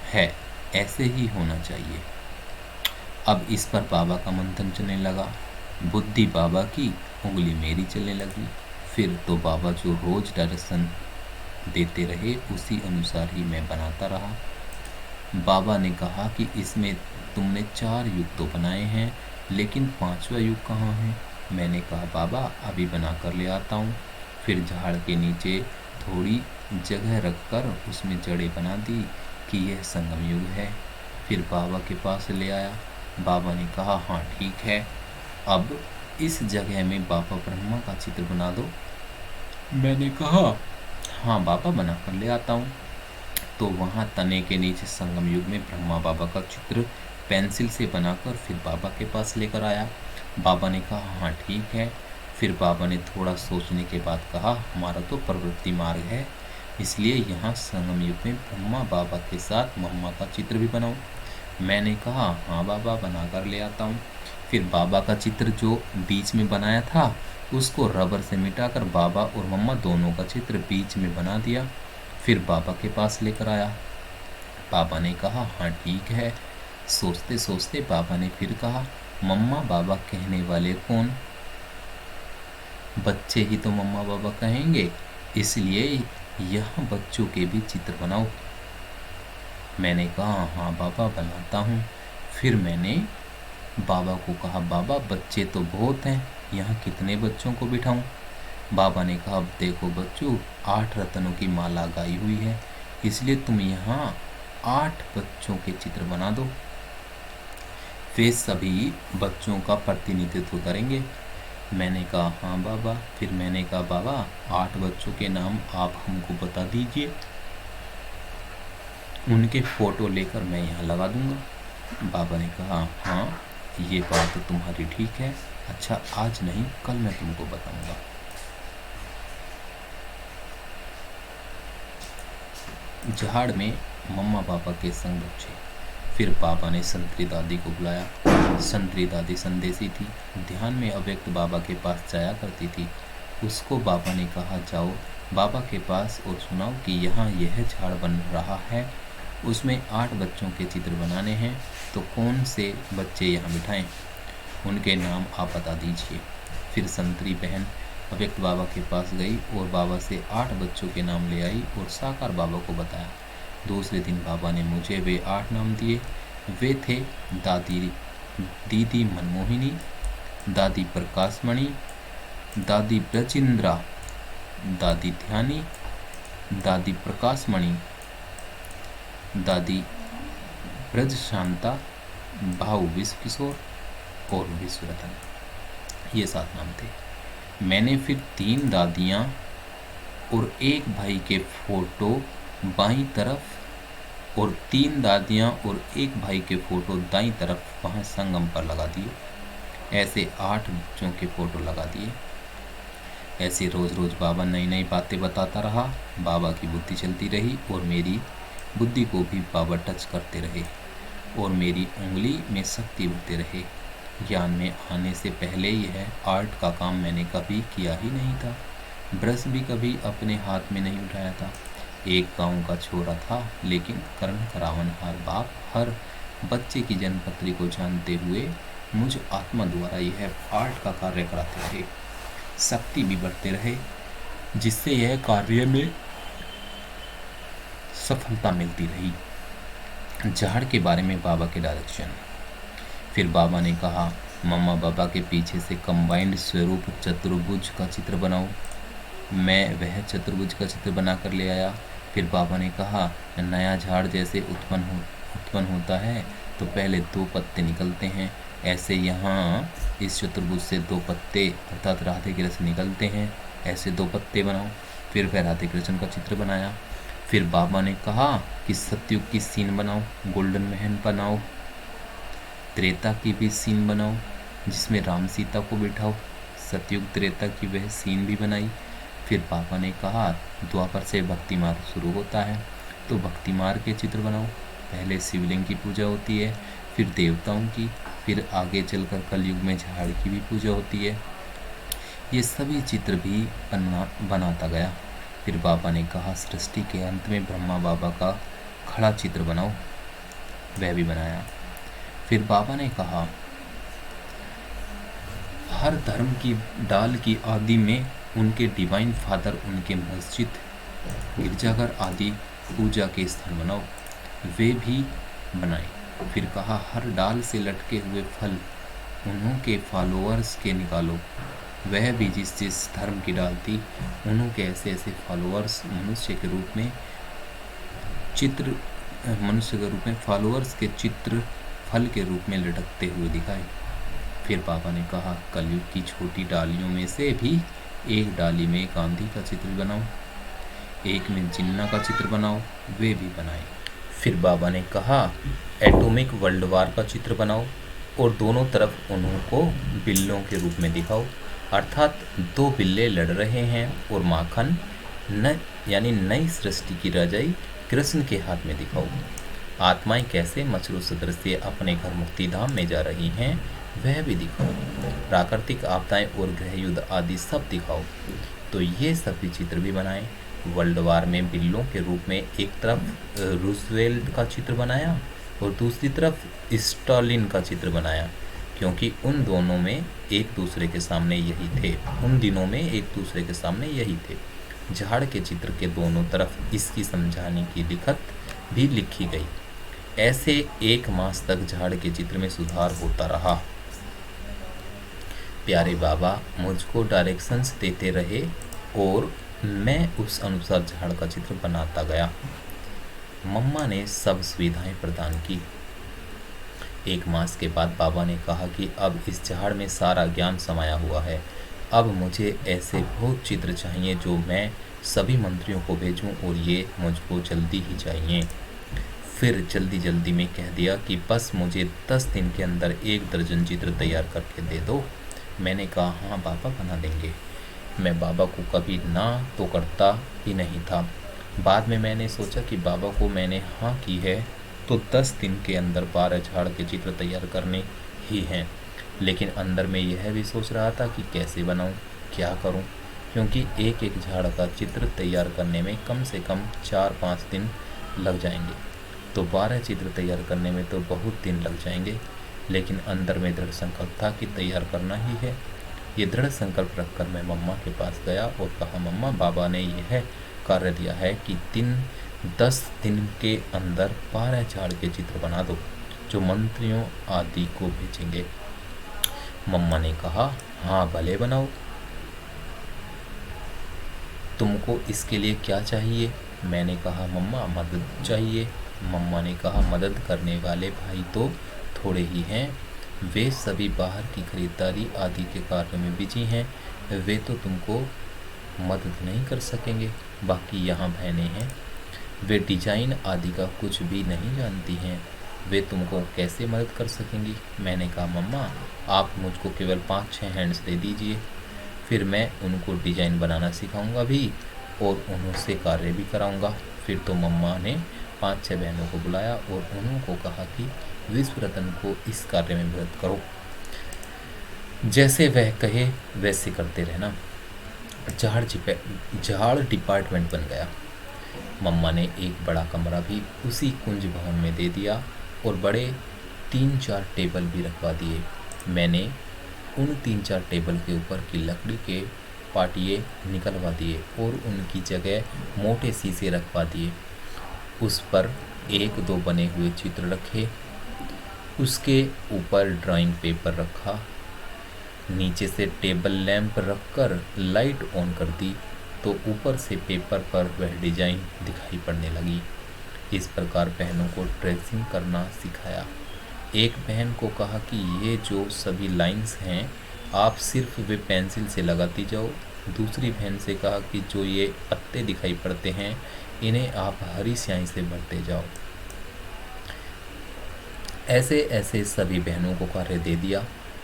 है, ऐसे ही होना चाहिए। अब इस पर बाबा का मंथन चलने लगा। बुद्धि बाबा की, उंगली मेरी चलने लगी। फिर तो बाबा जो रोज डायरेक्शन देते रहे उसी अनुसार ही मैं बनाता रहा। बाबा ने कहा कि इसमें तुमने 4 युग तो बनाए हैं, लेकिन 5वां युग कहाँ है? मैंने कहा बाबा अभी बना कर ले आता हूँ। फिर झाड़ के नीचे थोड़ी जगह रखकर उसमें जड़ें बना दी कि यह संगम युग है। फिर बाबा के पास ले आया। बाबा ने कहा हाँ ठीक है, अब इस जगह में बाबा ब्रह्मा का चित्र बना दो। मैंने कहा हाँ बाबा बना कर ले आता हूँ। तो वहाँ तने के नीचे संगम युग में ब्रह्मा बाबा का चित्र पेंसिल से बनाकर फिर बाबा के पास लेकर आया। बाबा ने कहा हाँ ठीक है। फिर बाबा ने थोड़ा सोचने के बाद कहा हमारा तो प्रवृत्ति मार्ग है, इसलिए यहाँ संगम युग में ब्रह्मा बाबा के साथ ब्रह्मा का चित्र भी बनाओ। मैंने कहा हाँ बाबा बना कर ले आता हूँ। फिर बाबा का चित्र जो बीच में बनाया था उसको रबर से मिटाकर बाबा और मम्मा दोनों का चित्र बीच में बना दिया। फिर बाबा के पास लेकर आया। बाबा ने कहा हाँ ठीक है। सोचते सोचते बाबा ने फिर कहा मम्मा बाबा कहने वाले कौन? बच्चे ही तो मम्मा बाबा कहेंगे, इसलिए यहाँ बच्चों के भी चित्र बनाओ। मैंने कहा हाँ बाबा बनाता हूँ। फिर मैंने बाबा को कहा बाबा बच्चे तो बहुत हैं, यहाँ कितने बच्चों को बिठाऊं? बाबा ने कहा देखो बच्चों 8 रत्नों की माला गाई हुई है, इसलिए तुम यहाँ 8 बच्चों के चित्र बना दो, वे सभी बच्चों का प्रतिनिधित्व करेंगे। मैंने कहा हाँ बाबा। फिर मैंने कहा बाबा 8 बच्चों के नाम आप हमको बता दीजिए, उनके फोटो लेकर मैं यहाँ लगा दूंगा। बाबा ने कहा हाँ ये बात तो तुम्हारी ठीक है, अच्छा आज नहीं कल मैं तुमको बताऊंगा। झाड़ में मम्मा पापा के संग बच्चे। फिर पापा ने संतरी दादी को बुलाया। संतरी दादी संदेशी थी, ध्यान में अव्यक्त बाबा के पास जाया करती थी। उसको बाबा ने कहा जाओ बाबा के पास और सुनाओ कि यहाँ यह झाड़ बन रहा है, उसमें 8 बच्चों के चित्र बनाने हैं, तो कौन से बच्चे यहाँ बिठाएं, उनके नाम आप बता दीजिए। फिर संतरी बहन अव्यक्त बाबा के पास गई और बाबा से 8 बच्चों के नाम ले आई और साकार बाबा को बताया। दूसरे दिन बाबा ने मुझे वे 8 नाम दिए। वे थे दीदी मनमोहिनी, दादी प्रकाशमणि, दादी ब्रजिंद्रा, दादी ध्यानी, दादी प्रकाशमणि, दादी ब्रज शांता, भाऊ विश्व किशोर और विश्व रतन। ये 7 नाम थे। मैंने फिर 3 दादियाँ और एक भाई के फोटो बाईं तरफ और 3 दादियाँ और एक भाई के फोटो दाईं तरफ वहाँ संगम पर लगा दिए। ऐसे 8 बच्चों के फोटो लगा दिए। ऐसे रोज़ रोज़ बाबा नई नई बातें बताता रहा। बाबा की बुद्धि चलती रही और मेरी बुद्धि को भी बाबा टच करते रहे और मेरी उंगली में शक्ति भरते रहे। ज्ञान में आने से पहले यह आर्ट का काम मैंने कभी किया ही नहीं था। ब्रश भी कभी अपने हाथ में नहीं उठाया था। एक गांव का छोरा था, लेकिन कर्ण करावन हर बाप हर बच्चे की जन्मपत्री को जानते हुए मुझ आत्मा द्वारा यह आर्ट का कार्य कराते रहे। शक्ति भी बढ़ते रहे, जिससे यह कार्य में सफलता मिलती रही। झाड़ के बारे में बाबा के डायरेक्शन। फिर बाबा ने कहा, मम्मा बाबा के पीछे से कंबाइंड स्वरूप चतुर्भुज का चित्र बनाओ। मैं वह चतुर्भुज का चित्र बनाकर ले आया। फिर बाबा ने कहा, नया झाड़ जैसे उत्पन्न होता है तो पहले 2 पत्ते निकलते हैं, ऐसे यहाँ इस चतुर्भुज से 2 पत्ते अर्थात राधे कृष्ण निकलते हैं, ऐसे 2 पत्ते बनाओ। फिर वह राधे कृष्ण का चित्र बनाया। फिर बाबा ने कहा कि सतयुग की सीन बनाओ, गोल्डन महल बनाओ। त्रेता की भी सीन बनाओ जिसमें राम सीता को बिठाओ। सतयुग त्रेता की वह सीन भी बनाई। फिर बाबा ने कहा, द्वापर से भक्ति मार्ग शुरू होता है तो भक्ति मार्ग के चित्र बनाओ। पहले शिवलिंग की पूजा होती है, फिर देवताओं की, फिर आगे चलकर कलयुग में झाड़ की भी पूजा होती है। ये सभी चित्र भी बनाता गया। फिर बाबा ने कहा, सृष्टि के अंत में ब्रह्मा बाबा का खड़ा चित्र बनाओ। वह भी बनाया। फिर बाबा ने कहा, हर धर्म की डाल की आदि में उनके डिवाइन फादर, उनके मस्जिद, गिरजाघर आदि पूजा के स्थान बनाओ। वे भी बनाए। फिर कहा, हर डाल से लटके हुए फल उन्हों के फॉलोअर्स के निकालो। वह भी जिस जिस धर्म की डाल थी उन्हों के ऐसे ऐसे फॉलोअर्स मनुष्य के रूप में फॉलोअर्स के चित्र फल के रूप में लटकते हुए दिखाए। फिर बाबा ने कहा, कलयुग की छोटी डालियों में से भी एक डाली में गांधी का चित्र बनाओ, एक में जिन्ना का चित्र बनाओ। वे भी बनाए। फिर बाबा ने कहा, एटॉमिक वर्ल्ड वार का चित्र बनाओ और दोनों तरफ उन्हों को बिल्लों के रूप में दिखाओ, अर्थात 2 बिल्ले लड़ रहे हैं और माखन यानी नई सृष्टि की रजाई कृष्ण के हाथ में दिखाओ। आत्माएं कैसे मछलू सदृश अपने घर मुक्ति धाम में जा रही हैं वह भी दिखाओ। प्राकृतिक आपदाएं और गृह युद्ध आदि सब दिखाओ। तो ये सभी चित्र भी बनाए। वर्ल्ड वार में बिल्लों के रूप में एक तरफ रूजवेल्ट का चित्र बनाया और दूसरी तरफ स्टालिन का चित्र बनाया, क्योंकि उन दोनों में एक दूसरे के सामने यही थे। उन दिनों में एक दूसरे के सामने यही थे। झाड़ के चित्र के दोनों तरफ इसकी समझाने की लिखत भी लिखी गई। ऐसे 1 मास तक झाड़ के चित्र में सुधार होता रहा। प्यारे बाबा मुझको डायरेक्शंस देते रहे और मैं उस अनुसार झाड़ का चित्र बनाता गया। मम्मा ने सब सुविधाएं प्रदान की। 1 मास के बाद बाबा ने कहा कि अब इस झाड़ में सारा ज्ञान समाया हुआ है। अब मुझे ऐसे बहुत चित्र चाहिए जो मैं सभी मंत्रियों को भेजूं और ये मुझको जल्दी ही चाहिए। फिर जल्दी में कह दिया कि बस मुझे 10 दिन के अंदर 1 दर्जन चित्र तैयार करके दे दो। मैंने कहा, हाँ बाबा बना देंगे। मैं बाबा को कभी ना तो करता ही नहीं था। बाद में मैंने सोचा कि बाबा को मैंने हाँ की है तो 10 दिन के अंदर 12 झाड़ के चित्र तैयार करने ही हैं। लेकिन अंदर में यह भी सोच रहा था कि कैसे बनाऊं, क्या करूं, क्योंकि एक एक झाड़ का चित्र तैयार करने में कम से कम 4-5 दिन लग जाएंगे। तो 12 चित्र तैयार करने में तो बहुत दिन लग जाएंगे। लेकिन अंदर में दृढ़ संकल्प था कि तैयार करना ही है। ये दृढ़ संकल्प रखकर मैं मम्मा के पास गया और कहा, मम्मा, बाबा ने यह कार्य दिया है कि 10 दिन के अंदर 12 झाड़ के चित्र बना दो जो मंत्रियों आदि को भेजेंगे। मम्मा ने कहा, हाँ भले बनाओ, तुमको इसके लिए क्या चाहिए? मैंने कहा, मम्मा मदद चाहिए। मम्मा ने कहा, मदद करने वाले भाई तो थोड़े ही हैं, वे सभी बाहर की खरीदारी आदि के कार्य में बिजी हैं, वे तो तुमको मदद नहीं कर सकेंगे। बाकी यहाँ बहनें हैं, वे डिजाइन आदि का कुछ भी नहीं जानती हैं, वे तुमको कैसे मदद कर सकेंगी? मैंने कहा, मम्मा आप मुझको केवल 5-6 हैंड्स दे दीजिए, फिर मैं उनको डिजाइन बनाना सिखाऊंगा भी और उनसे कार्य भी कराऊंगा। फिर तो मम्मा ने 5-6 बहनों को बुलाया और उनको कहा कि विश्व रतन को इस कार्य में मदद करो, जैसे वह कहे वैसे करते रहना। झाड़ डिपार्टमेंट बन गया। मम्मा ने एक बड़ा कमरा भी उसी कुंज भवन में दे दिया और बड़े 3-4 टेबल भी रखवा दिए। मैंने उन 3-4 टेबल के ऊपर की लकड़ी के पाटिये निकलवा दिए और उनकी जगह मोटे शीशे रखवा दिए। उस पर 1-2 बने हुए चित्र रखे, उसके ऊपर ड्राइंग पेपर रखा, नीचे से टेबल लैंप रखकर लाइट ऑन कर दी तो ऊपर से पेपर पर वह डिजाइन दिखाई पड़ने लगी। इस प्रकार बहनों को ट्रेसिंग करना सिखाया। एक बहन को कहा कि ये जो सभी लाइंस हैं आप सिर्फ वे पेंसिल से लगाती जाओ। दूसरी बहन से कहा कि जो ये पत्ते दिखाई पड़ते हैं इन्हें आप हरी स्याही से भरते जाओ। ऐसे ऐसे सभी बहनों को कार्य दे दिया।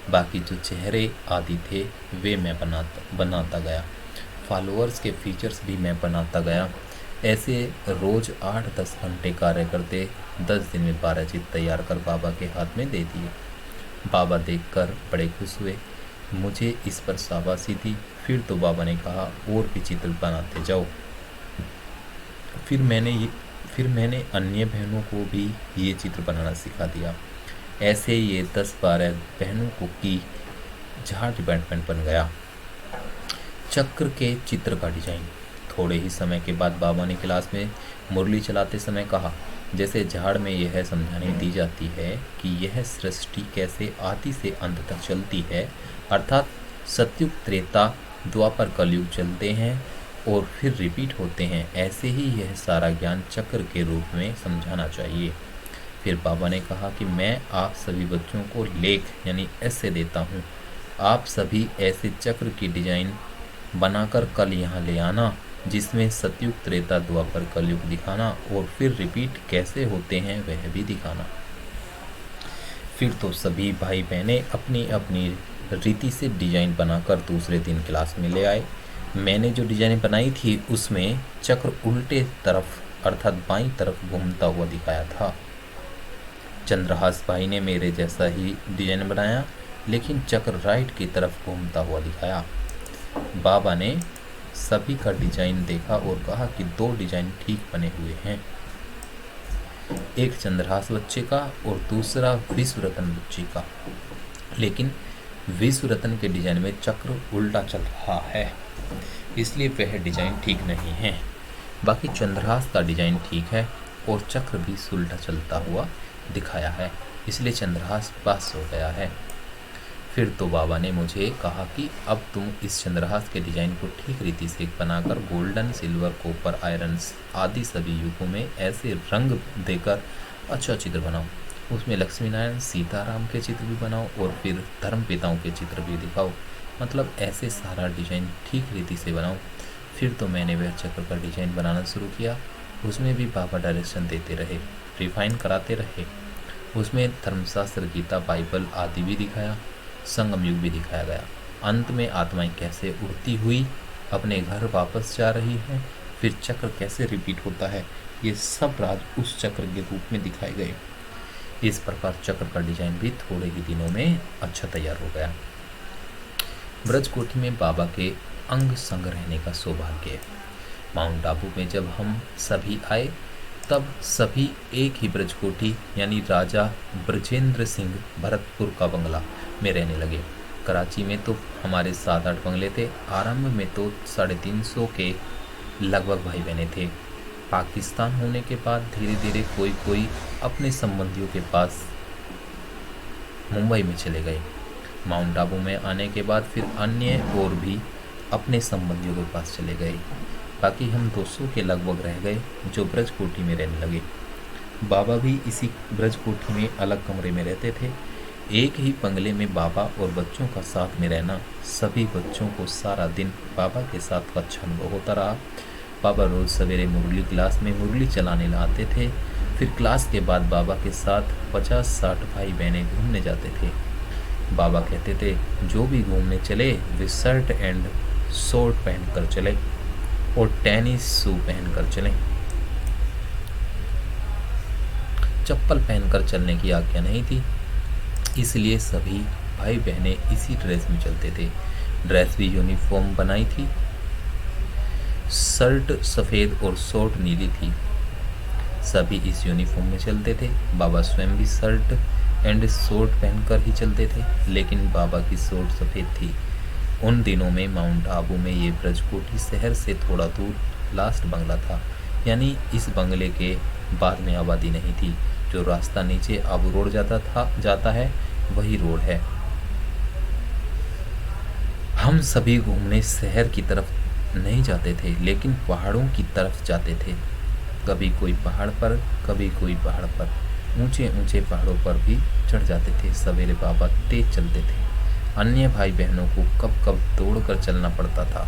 बाकी जो चेहरे आदि थे वे मैं बनाता गया। फॉलोअर्स के फीचर्स भी मैं बनाता गया। ऐसे रोज 8-10 घंटे कार्य करते 10 दिन में 12 चित्र तैयार कर बाबा के हाथ में दे दिए। बाबा देखकर बड़े खुश हुए, मुझे इस पर शाबाशी दी। फिर तो बाबा ने कहा, और भी चित्र बनाते जाओ। फिर मैंने अन्य बहनों को भी ये चित्र बनाना सिखा दिया। ऐसे ये 10-12 बहनों को की झाड़ डिपार्टमेंट बन गया। चक्र के चित्र का डिजाइन। थोड़े ही समय के बाद बाबा ने क्लास में मुरली चलाते समय कहा, जैसे झाड़ में यह समझाने दी जाती है कि यह सृष्टि कैसे आदि से अंत तक चलती है, अर्थात सतयुग, त्रेता, द्वापर, कलयुग चलते हैं और फिर रिपीट होते हैं, ऐसे ही यह सारा ज्ञान चक्र के रूप में समझाना चाहिए। फिर बाबा ने कहा कि मैं आप सभी बच्चों को लेख यानी ऐसे देता हूँ, आप सभी ऐसे चक्र की डिजाइन बनाकर कल यहाँ ले आना, जिसमें सतयुग, त्रेता, द्वापर, कलयुग दिखाना और फिर रिपीट कैसे होते हैं वह भी दिखाना। फिर तो सभी भाई बहनें अपनी अपनी रीति से डिजाइन बनाकर दूसरे दिन क्लास में ले आए। मैंने जो डिजाइन बनाई थी उसमें चक्र उल्टे तरफ अर्थात बाईं तरफ घूमता हुआ दिखाया था। चंद्रहास भाई ने मेरे जैसा ही डिजाइन बनाया, लेकिन चक्र राइट की तरफ घूमता हुआ दिखाया। बाबा ने सभी का डिजाइन देखा और कहा कि 2 डिजाइन ठीक बने हुए हैं, एक चंद्रहास बच्चे का और दूसरा विश्व रतन बच्चे का, लेकिन विश्व रतन के डिजाइन में चक्र उल्टा चल रहा है, इसलिए वह डिजाइन ठीक नहीं है। बाकी चंद्रहास का डिजाइन ठीक है और चक्र भी उल्टा चलता हुआ दिखाया है, इसलिए चंद्रहास पास हो गया है। फिर तो बाबा ने मुझे कहा कि अब तुम इस चंद्रहास के डिजाइन को ठीक रीति से बनाकर गोल्डन, सिल्वर, कॉपर, आयरन आदि सभी युगों में ऐसे रंग देकर अच्छा चित्र बनाओ। उसमें लक्ष्मी नारायण, सीताराम के चित्र भी बनाओ और फिर धर्म पिताओं के चित्र भी दिखाओ, मतलब ऐसे सारा डिजाइन ठीक रीति से बनाओ। फिर तो मैंने वह चक्र का डिजाइन बनाना शुरू किया। उसमें भी बाबा डायरेक्शन देते रहे, रिफाइन कराते रहे। उसमें धर्मशास्त्र, गीता, बाइबल आदि भी दिखाया, संगम युग भी दिखाया गया। अंत में आत्माएं कैसे उड़ती हुई अपने घर वापस जा रही हैं, फिर चक्र कैसे रिपीट होता है, ये सब राज उस चक्र के रूप में दिखाए गए। इस प्रकार चक्र का डिजाइन भी थोड़े ही दिनों में अच्छा तैयार हो गया। ब्रजकोठी में बाबा के अंग संग रहने का सौभाग्य। माउंट आबू में जब हम सभी आए तब सभी एक ही ब्रजकोठी यानी राजा ब्रजेंद्र सिंह भरतपुर का बंगला में रहने लगे। कराची में तो हमारे 7-8 बंगले थे। आरंभ में तो 350 के लगभग भाई बहने थे। पाकिस्तान होने के बाद धीरे धीरे कोई कोई अपने संबंधियों के पास मुंबई में चले गए। माउंट आबू में आने के बाद फिर अन्य और भी अपने संबंधियों के पास चले गए। बाकी हम 200 के लगभग रह गए जो ब्रज कोठी में रहने लगे। बाबा भी इसी ब्रज कोठी में अलग कमरे में रहते थे। एक ही बंगले में बाबा और बच्चों का साथ में रहना सभी बच्चों को सारा दिन बाबा के साथ का अच्छा अनुभव होता रहा। बाबा रोज़ सवेरे मुरली क्लास में मुरली चलाने आते थे। फिर क्लास के बाद बाबा के साथ 50-60 भाई बहनें घूमने जाते थे। बाबा कहते थे जो भी घूमने चले वे शर्ट एंड शॉर्ट पहन कर चले और टेनिस शू पहन कर चलें। चप्पल पहनकर चलने की आज्ञा नहीं थी, इसलिए सभी भाई बहनें इसी ड्रेस में चलते थे। ड्रेस भी यूनिफॉर्म बनाई थी। शर्ट सफ़ेद और शॉर्ट नीली थी। सभी इस यूनिफॉर्म में चलते थे। बाबा स्वयं भी शर्ट एंड शॉर्ट पहनकर ही चलते थे, लेकिन बाबा की शॉर्ट सफ़ेद थी। उन दिनों में माउंट आबू में ये ब्रजकोठी शहर से थोड़ा दूर लास्ट बंगला था, यानी इस बंगले के बाद में आबादी नहीं थी। जो रास्ता नीचे आबू रोड जाता है वही रोड है। हम सभी घूमने शहर की तरफ नहीं जाते थे, लेकिन पहाड़ों की तरफ जाते थे। कभी कोई पहाड़ पर, कभी कोई पहाड़ पर। ऊंचे ऊंचे पहाड़ों पर भी चढ़ जाते थे। सवेरे बाबा तेज चलते थे। अन्य भाई बहनों को कब कब दौड़कर चलना पड़ता था।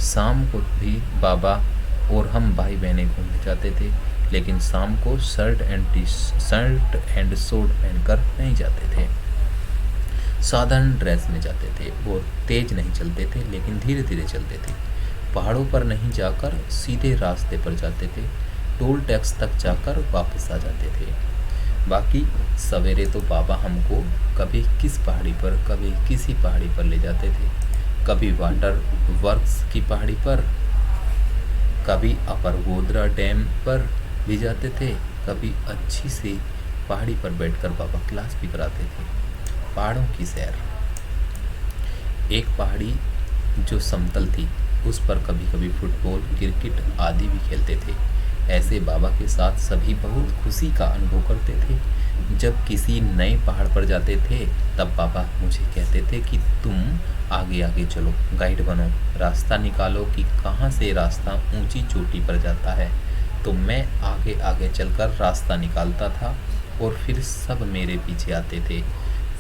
शाम को भी बाबा और हम भाई बहनें घूमने जाते थे, लेकिन शाम को शर्ट एंड शॉर्ट पहनकर नहीं जाते थे। साधारण ड्रेस में जाते थे और तेज नहीं चलते थे, लेकिन धीरे धीरे चलते थे। पहाड़ों पर नहीं जाकर सीधे रास्ते पर जाते थे। टोल टैक्स तक जाकर वापस आ जाते थे। बाकी सवेरे तो बाबा हमको कभी किस पहाड़ी पर, कभी किसी पहाड़ी पर ले जाते थे। कभी वाटर वर्क्स की पहाड़ी पर, कभी अपर गोदरा डैम पर भी जाते थे। कभी अच्छी सी पहाड़ी पर बैठकर बाबा क्लास भी कराते थे। पहाड़ों की सैर। एक पहाड़ी जो समतल थी, उस पर कभी कभी फुटबॉल, क्रिकेट आदि भी खेलते थे। ऐसे बाबा के साथ सभी बहुत खुशी का अनुभव करते थे। जब किसी नए पहाड़ पर जाते थे तब बाबा मुझे कहते थे कि तुम आगे आगे चलो, गाइड बनो, रास्ता निकालो कि कहाँ से रास्ता ऊंची चोटी पर जाता है। तो मैं आगे आगे चलकर रास्ता निकालता था और फिर सब मेरे पीछे आते थे।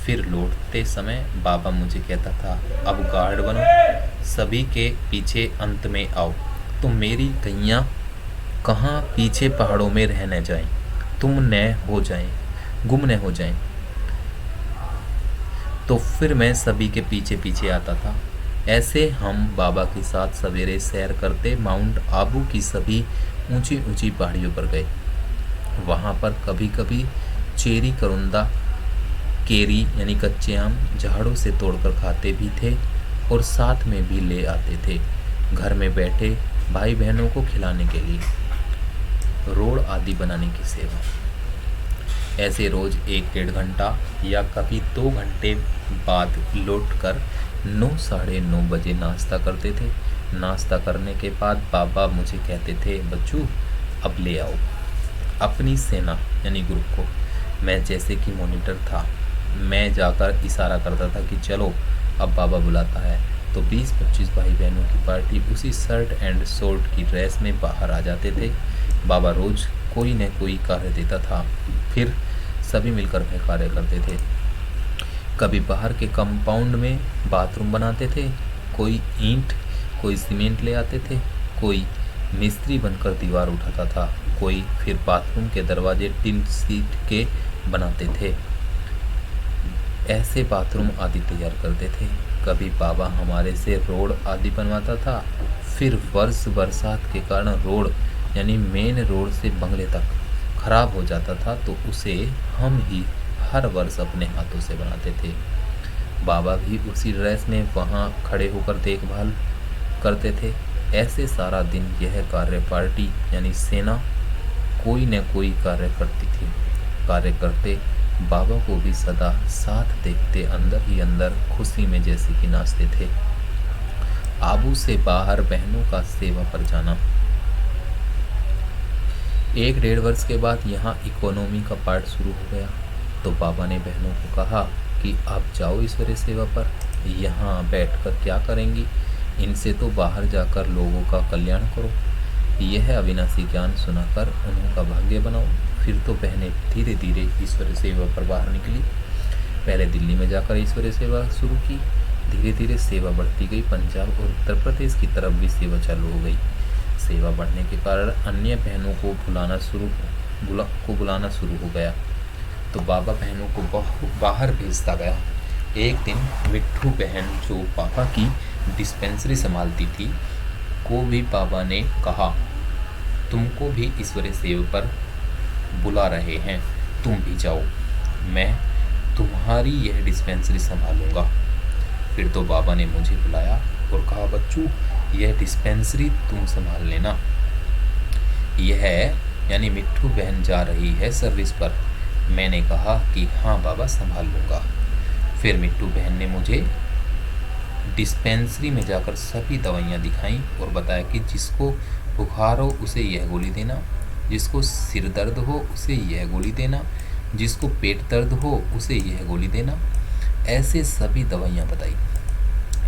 फिर लौटते समय बाबा मुझे कहता था, अब गार्ड बनो, सभी के पीछे अंत में आओ। तो मेरी गैया कहाँ पीछे पहाड़ों में रह न जाएं, तुम न हो जाएं, गुम न हो जाएं। तो फिर मैं सभी के पीछे पीछे आता था। ऐसे हम बाबा के साथ सवेरे सैर करते माउंट आबू की सभी ऊंची ऊंची पहाड़ियों पर गए। वहाँ पर कभी कभी चेरी, करुंदा, केरी यानी कच्चे आम झाड़ों से तोड़कर खाते भी थे और साथ में भी ले आते थे घर में बैठे भाई बहनों को खिलाने के लिए। रोड आदि बनाने की सेवा। ऐसे रोज 1-1.5 घंटा या कभी 2 घंटे बाद लौटकर 9-9:30 बजे नाश्ता करते थे। नाश्ता करने के बाद बाबा मुझे कहते थे, बच्चू अब ले आओ अपनी सेना यानी ग्रुप को। मैं जैसे कि मॉनिटर था, मैं जाकर इशारा करता था कि चलो अब बाबा बुलाता है। तो 20-25 भाई बहनों की पार्टी उसी शर्ट एंड शॉर्ट की ड्रेस में बाहर आ जाते थे। बाबा रोज कोई न कोई कार्य देता था, फिर सभी मिलकर वह कार्य करते थे। कभी बाहर के कंपाउंड में बाथरूम बनाते थे, कोई ईंट, कोई सीमेंट ले आते थे, कोई मिस्त्री बनकर दीवार उठाता था, कोई फिर बाथरूम के दरवाजे टिन सीट के बनाते थे। ऐसे बाथरूम आदि तैयार करते थे। कभी बाबा हमारे से रोड आदि बनवाता था। फिर बरसात के कारण रोड यानी मेन रोड से बंगले तक खराब हो जाता था, तो उसे हम ही हर वर्ष अपने हाथों से बनाते थे। बाबा भी उसी ड्रेस में वहाँ खड़े होकर देखभाल करते थे। ऐसे सारा दिन यह कार्य पार्टी यानी सेना कोई न कोई कार्य करती थी। कार्य करते बाबा को भी सदा साथ देखते अंदर ही अंदर खुशी में जैसे कि नाचते थे। आबू से बाहर बहनों का सेवा पर जाना। 1 डेढ़ वर्ष के बाद यहाँ इकोनॉमी का पार्ट शुरू हो गया, तो बाबा ने बहनों को कहा कि आप जाओ ईश्वरीय सेवा पर, यहाँ बैठकर क्या करेंगी, इनसे तो बाहर जाकर लोगों का कल्याण करो। यह अविनाशी ज्ञान सुनाकर उन्होंने भाग्य बनाओ। फिर तो बहनें धीरे धीरे ईश्वरीय सेवा पर बाहर निकली। पहले दिल्ली में जाकर ईश्वरीय सेवा शुरू की, धीरे धीरे सेवा बढ़ती गई। पंजाब और उत्तर प्रदेश की तरफ भी सेवा चालू हो गई। सेवा बढ़ने के कारण अन्य बहनों को बुलाना शुरू हो गया, तो बाबा बहनों को बाहर भेजता गया। एक दिन मिट्ठू बहन जो पापा की डिस्पेंसरी संभालती थी को भी बाबा ने कहा, तुमको भी ईश्वरीय सेवा पर बुला रहे हैं, तुम भी जाओ, मैं तुम्हारी यह डिस्पेंसरी संभालूंगा। फिर तो बाबा ने मुझे बुलाया और कहा, बच्चू यह डिस्पेंसरी तुम संभाल लेना। यह यानी मिट्ठू बहन जा रही है सर्विस पर। मैंने कहा कि हाँ बाबा संभाल लूँगा। फिर मिट्ठू बहन ने मुझे डिस्पेंसरी में जाकर सभी दवाइयाँ दिखाई और बताया कि जिसको बुखार हो उसे यह गोली देना, जिसको सिर दर्द हो उसे यह गोली देना, जिसको पेट दर्द हो उसे यह गोली देना। ऐसे सभी दवाइयाँ बताई।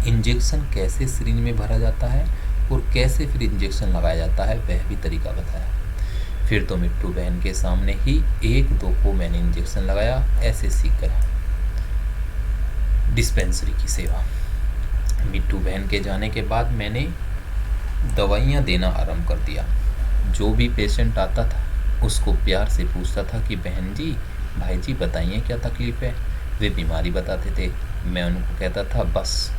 इंजेक्शन कैसे सिरिंज में भरा जाता है और कैसे फिर इंजेक्शन लगाया जाता है वह भी तरीका बताया। फिर तो मिट्ठू बहन के सामने ही 1-2 को मैंने इंजेक्शन लगाया। ऐसे सीख गया डिस्पेंसरी की सेवा। मिट्ठू बहन के जाने के बाद मैंने दवाइयाँ देना आरंभ कर दिया। जो भी पेशेंट आता था उसको प्यार से पूछता था कि बहन जी, भाई जी बताइए क्या तकलीफ़ है। वे बीमारी बताते थे। मैं उनको कहता था बस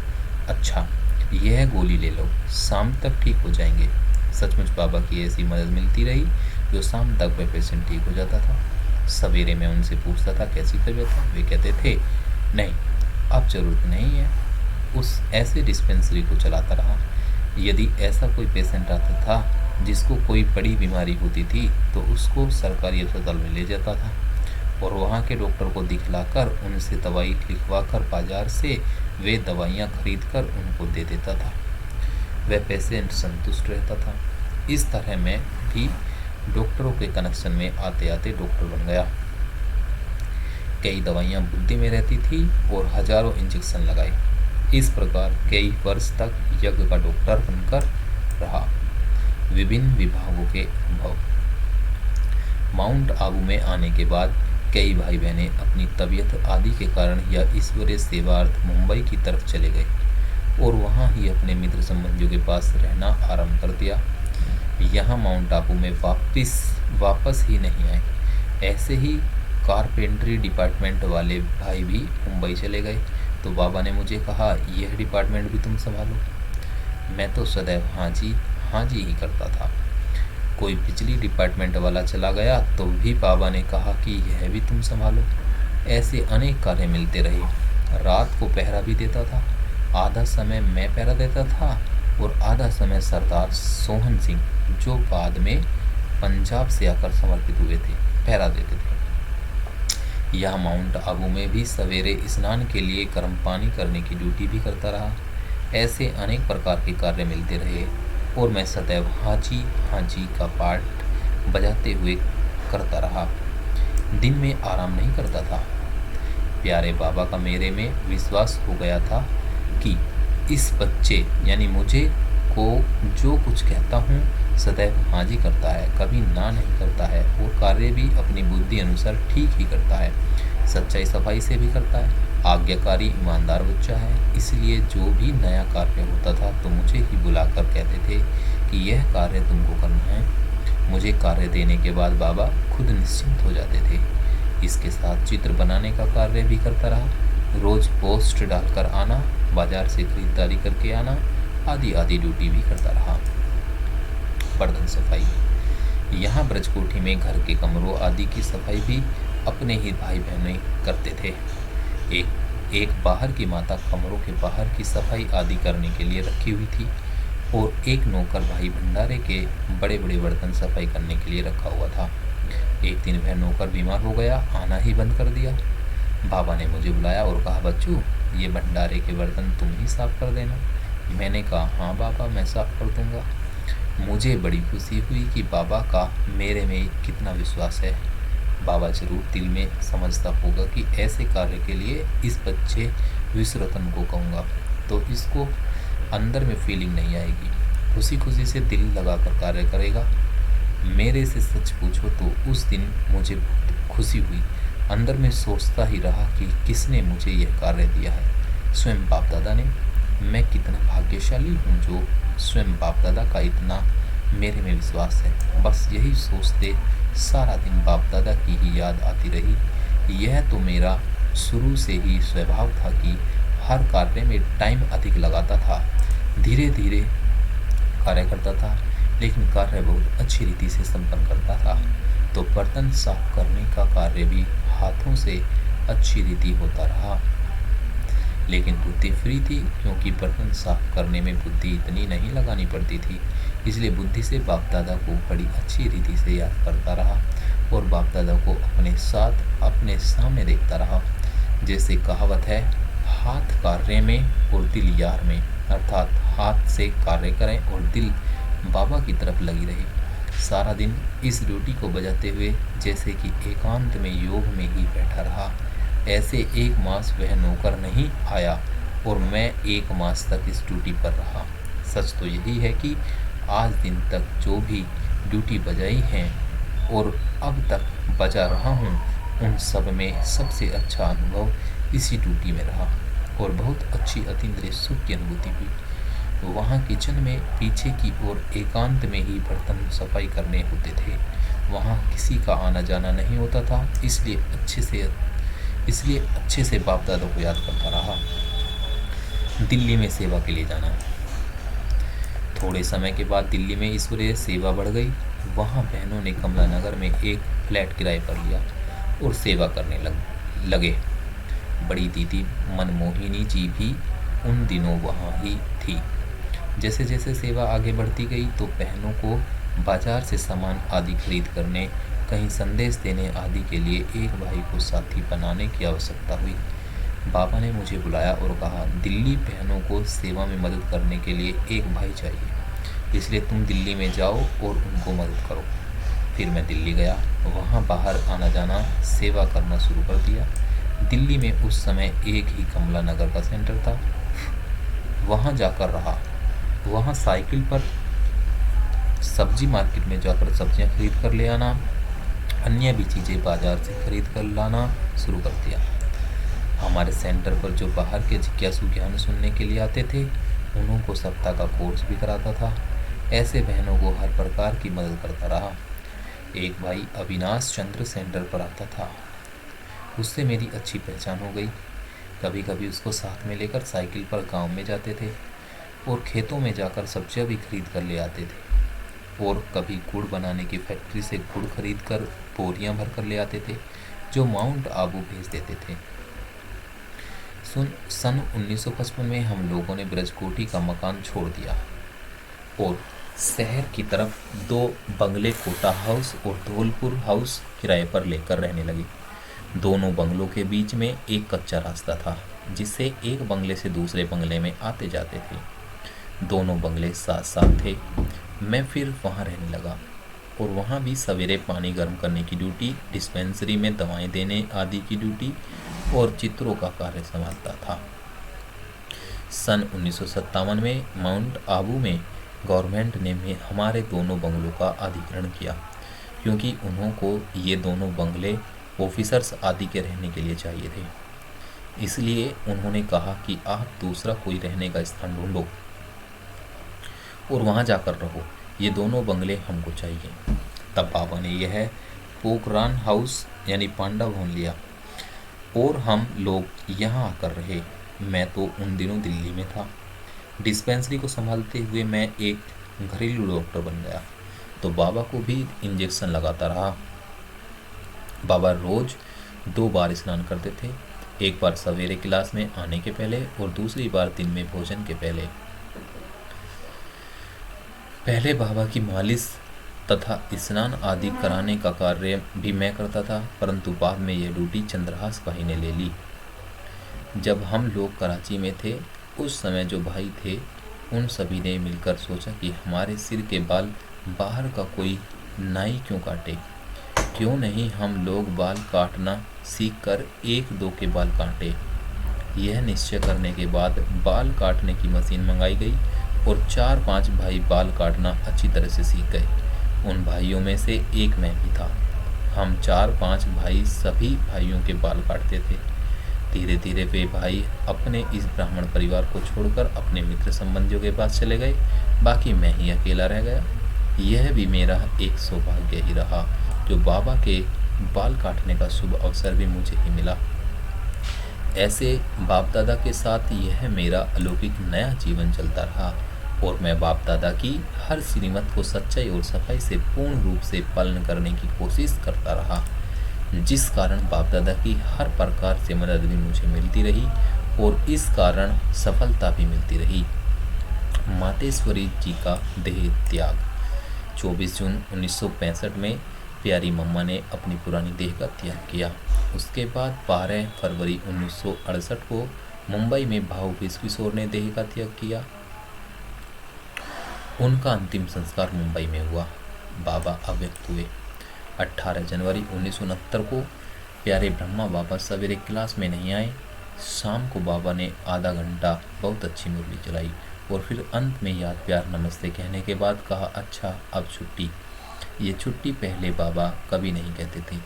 अच्छा यह गोली ले लो, शाम तक ठीक हो जाएंगे। सचमुच बाबा की ऐसी मदद मिलती रही, जो शाम तक वह पेशेंट ठीक हो जाता था। सवेरे मैं उनसे पूछता था कैसी तबीयत है। वे कहते थे नहीं अब ज़रूरत नहीं है। उस ऐसे डिस्पेंसरी को चलाता रहा। यदि ऐसा कोई पेशेंट आता था जिसको कोई बड़ी बीमारी होती थी तो उसको सरकारी अस्पताल में ले जाता था और वहाँ के डॉक्टर को दिखलाकर उनसे दवाई लिखवाकर बाजार से वे दवाइयाँ खरीदकर उनको दे देता था। वह पेशेंट संतुष्ट रहता था। इस तरह मैं भी डॉक्टरों के कनेक्शन में आते आते डॉक्टर बन गया। कई दवाइयाँ बुद्धि में रहती थी और हजारों इंजेक्शन लगाए। इस प्रकार कई वर्ष तक यज्ञ का डॉक्टर बनकर रहा। विभिन्न विभागों के अनुभव। माउंट आबू में आने के बाद कई भाई बहनें अपनी तबीयत आदि के कारण या ईश्वरीय सेवार्थ मुंबई की तरफ चले गए और वहाँ ही अपने मित्र संबंधियों के पास रहना आरंभ कर दिया। यहाँ माउंट आबू में वापस ही नहीं आए। ऐसे ही कारपेंट्री डिपार्टमेंट वाले भाई भी मुंबई चले गए, तो बाबा ने मुझे कहा यह डिपार्टमेंट भी तुम संभालो। मैं तो सदैव हाँ जी ही करता था। कोई बिजली डिपार्टमेंट वाला चला गया तो भी बाबा ने कहा कि यह भी तुम संभालो। ऐसे अनेक कार्य मिलते रहे। रात को पहरा भी देता था। आधा समय मैं पहरा देता था और आधा समय सरदार सोहन सिंह, जो बाद में पंजाब से आकर समर्पित हुए थे, पहरा देते थे। यह माउंट आबू में भी सवेरे स्नान के लिए गर्म पानी करने की ड्यूटी भी करता रहा। ऐसे अनेक प्रकार के कार्य मिलते रहे और मैं सदैव हाँ जी का पाठ बजाते हुए करता रहा। दिन में आराम नहीं करता था। प्यारे बाबा का मेरे में विश्वास हो गया था कि इस बच्चे यानी मुझे को जो कुछ कहता हूँ सदैव हाँ जी करता है, कभी ना नहीं करता है और कार्य भी अपनी बुद्धि अनुसार ठीक ही करता है। सच्चाई सफाई से भी करता है। आज्ञाकारी ईमानदार बच्चा है। इसलिए जो भी नया कार्य होता था तो मुझे ही बुलाकर कहते थे कि यह कार्य तुमको करना है। मुझे कार्य देने के बाद बाबा खुद निश्चिंत हो जाते थे। इसके साथ चित्र बनाने का कार्य भी करता रहा। रोज़ पोस्ट डालकर आना, बाजार से खरीदारी करके आना, आदि ड्यूटी भी करता रहा। बर्तन सफाई। यहाँ ब्रजकोठी में घर के कमरों आदि की सफाई भी अपने ही भाई बहनें करते थे। एक बाहर की माता कमरों के बाहर की सफाई आदि करने के लिए रखी हुई थी और एक नौकर भाई भंडारे के बड़े बड़े बर्तन सफाई करने के लिए रखा हुआ था। एक दिन वह नौकर बीमार हो गया, आना ही बंद कर दिया। बाबा ने मुझे बुलाया और कहा, बच्चू ये भंडारे के बर्तन तुम ही साफ कर देना। मैंने कहा, हाँ बाबा मैं साफ कर दूंगा। मुझे बड़ी खुशी हुई कि बाबा का मेरे में कितना विश्वास है। बाबा जरूर दिल में समझता होगा कि ऐसे कार्य के लिए इस बच्चे विश्वरतन को कहूँगा तो इसको अंदर में फीलिंग नहीं आएगी, खुशी खुशी से दिल लगाकर कार्य करेगा। मेरे से सच पूछो तो उस दिन मुझे बहुत खुशी हुई। अंदर में सोचता ही रहा कि किसने मुझे यह कार्य दिया है, स्वयं बाप दादा ने। मैं कितना भाग्यशाली हूँ जो स्वयं बाप दादा का इतना मेरे में विश्वास है। बस यही सोचते सारा दिन बाप दादा की ही याद आती रही। यह तो मेरा शुरू से ही स्वभाव था कि हर कार्य में टाइम अधिक लगाता था, धीरे धीरे कार्य करता था, लेकिन कार्य बहुत अच्छी रीति से संपन्न करता था। तो बर्तन साफ करने का कार्य भी हाथों से अच्छी रीति होता रहा, लेकिन बुद्धि फ्री थी, क्योंकि बर्तन साफ करने में बुद्धि इतनी नहीं लगानी पड़ती थी। इसलिए बुद्धि से बाप दादा को बड़ी अच्छी रीति से याद करता रहा और बाप दादा को अपने साथ अपने सामने देखता रहा। जैसे कहावत है, हाथ कार्य में और दिल यार में, अर्थात हाथ से कार्य करें और दिल बाबा की तरफ लगी रहे। सारा दिन इस ड्यूटी को बजाते हुए जैसे कि एकांत में योग में ही बैठा रहा। ऐसे 1 मास वह नौकर नहीं आया और मैं 1 मास तक इस ड्यूटी पर रहा। सच तो यही है कि आज दिन तक जो भी ड्यूटी बजाई हैं और अब तक बजा रहा हूँ, उन सब में सबसे अच्छा अनुभव इसी ड्यूटी में रहा और बहुत अच्छी अतीन्द्रिय सुख की अनुभूति हुई। वहाँ किचन में पीछे की ओर एकांत में ही बर्तन सफाई करने होते थे। वहाँ किसी का आना जाना नहीं होता था, इसलिए अच्छे से बाप दादा को याद करता रहा। दिल्ली में सेवा के लिए जाना। थोड़े समय के बाद दिल्ली में ईश्वरीय सेवा बढ़ गई। वहाँ बहनों ने कमला नगर में एक फ्लैट किराए पर लिया और सेवा करने लगे। बड़ी दीदी मनमोहिनी जी भी उन दिनों वहाँ ही थी। जैसे जैसे सेवा आगे बढ़ती गई तो बहनों को बाजार से सामान आदि खरीद करने, कहीं संदेश देने आदि के लिए एक भाई को साथी बनाने की आवश्यकता हुई। बाबा ने मुझे बुलाया और कहा, दिल्ली बहनों को सेवा में मदद करने के लिए एक भाई चाहिए, इसलिए तुम दिल्ली में जाओ और उनको मदद करो। फिर मैं दिल्ली गया, वहाँ बाहर आना जाना सेवा करना शुरू कर दिया। दिल्ली में उस समय एक ही कमला नगर का सेंटर था, वहाँ जाकर रहा। वहाँ साइकिल पर सब्जी मार्केट में जाकर सब्जियाँ खरीद कर ले आना, अन्य भी चीज़ें बाजार से खरीद कर लाना शुरू कर दिया। हमारे सेंटर पर जो बाहर के जिज्ञासु ज्ञान सुनने के लिए आते थे, उनको सप्ताह का कोर्स भी कराता था। ऐसे बहनों को हर प्रकार की मदद करता रहा। एक भाई अविनाश चंद्र सेंटर पर आता था, उससे मेरी अच्छी पहचान हो गई। कभी कभी उसको साथ में लेकर साइकिल पर गांव में जाते थे और खेतों में जाकर सब्जियां भी खरीद कर ले आते थे। और कभी गुड़ बनाने की फैक्ट्री से गुड़ खरीद कर बोरियां भर कर ले आते थे, जो माउंट आबू भेज देते थे। सन 1955 में हम लोगों ने ब्रजकोटी का मकान छोड़ दिया और शहर की तरफ 2 बंगले कोटा हाउस और धौलपुर हाउस किराए पर लेकर रहने लगे। दोनों बंगलों के बीच में एक कच्चा रास्ता था, जिससे एक बंगले से दूसरे बंगले में आते जाते थे। दोनों बंगले साथ साथ थे। मैं फिर वहाँ रहने लगा और वहाँ भी सवेरे पानी गर्म करने की ड्यूटी, डिस्पेंसरी में दवाएं देने आदि की ड्यूटी और चित्रों का कार्य संभालता था। सन 1957 में माउंट आबू में गवर्नमेंट ने हमारे दोनों बंगलों का अधिग्रहण किया, क्योंकि उन्हों को ये दोनों बंगले ऑफिसर्स आदि के रहने के लिए चाहिए थे। इसलिए उन्होंने कहा कि आप दूसरा कोई रहने का स्थान ढूंढो और वहाँ जाकर रहो, ये दोनों बंगले हमको चाहिए। तब बाबा ने यह पोखरान हाउस यानी पांडा भवन लिया और हम लोग यहाँ आकर रहे। मैं तो उन दिनों दिल्ली में था। डिस्पेंसरी को संभालते हुए मैं एक घरेलू डॉक्टर बन गया, तो बाबा को भी इंजेक्शन लगाता रहा। बाबा रोज 2 बार स्नान करते थे, एक बार सवेरे क्लास में आने के पहले और दूसरी बार दिन में भोजन के पहले। पहले बाबा की मालिश तथा स्नान आदि कराने का कार्य भी मैं करता था, परंतु बाद में यह ड्यूटी चंद्रहास भाई ने ले ली। जब हम लोग कराची में थे, उस समय जो भाई थे उन सभी ने मिलकर सोचा कि हमारे सिर के बाल बाहर का कोई नाई क्यों काटे, क्यों नहीं हम लोग बाल काटना सीख कर एक दो के बाल काटें। यह निश्चय करने के बाद बाल काटने की मशीन मंगाई गई और 4-5 भाई बाल काटना अच्छी तरह से सीख गए। उन भाइयों में से एक मैं भी था। हम 4-5 भाई सभी भाइयों के बाल काटते थे। धीरे धीरे वे भाई अपने इस ब्राह्मण परिवार को छोड़कर अपने मित्र संबंधियों के पास चले गए, बाकी मैं ही अकेला रह गया। यह भी मेरा एक सौभाग्य ही रहा, जो बाबा के बाल काटने का शुभ अवसर भी मुझे ही मिला। ऐसे बाप दादा के साथ यह मेरा अलौकिक नया जीवन चलता रहा और मैं बाप दादा की हर श्रीमत को सच्चाई और सफाई से पूर्ण रूप से पालन करने की कोशिश करता रहा, जिस कारण बाप दादा की हर प्रकार से मदद भी मुझे मिलती रही और इस कारण सफलता भी मिलती रही। मातेश्वरी जी का देह त्याग। 24 जून 1965 में प्यारी मम्मा ने अपनी पुरानी देह का त्याग किया। उसके बाद 12 फरवरी 1968 को मुंबई में भाऊ विश्वेश्वर ने देह का त्याग किया। उनका अंतिम संस्कार मुंबई में हुआ। बाबा अव्यक्त हुए। 18 जनवरी 1969 को प्यारे ब्रह्मा बाबा सवेरे क्लास में नहीं आए। शाम को बाबा ने आधा घंटा बहुत अच्छी मुरली चलाई और फिर अंत में याद प्यार नमस्ते कहने के बाद कहा, अच्छा अब छुट्टी। ये छुट्टी पहले बाबा कभी नहीं कहते थे।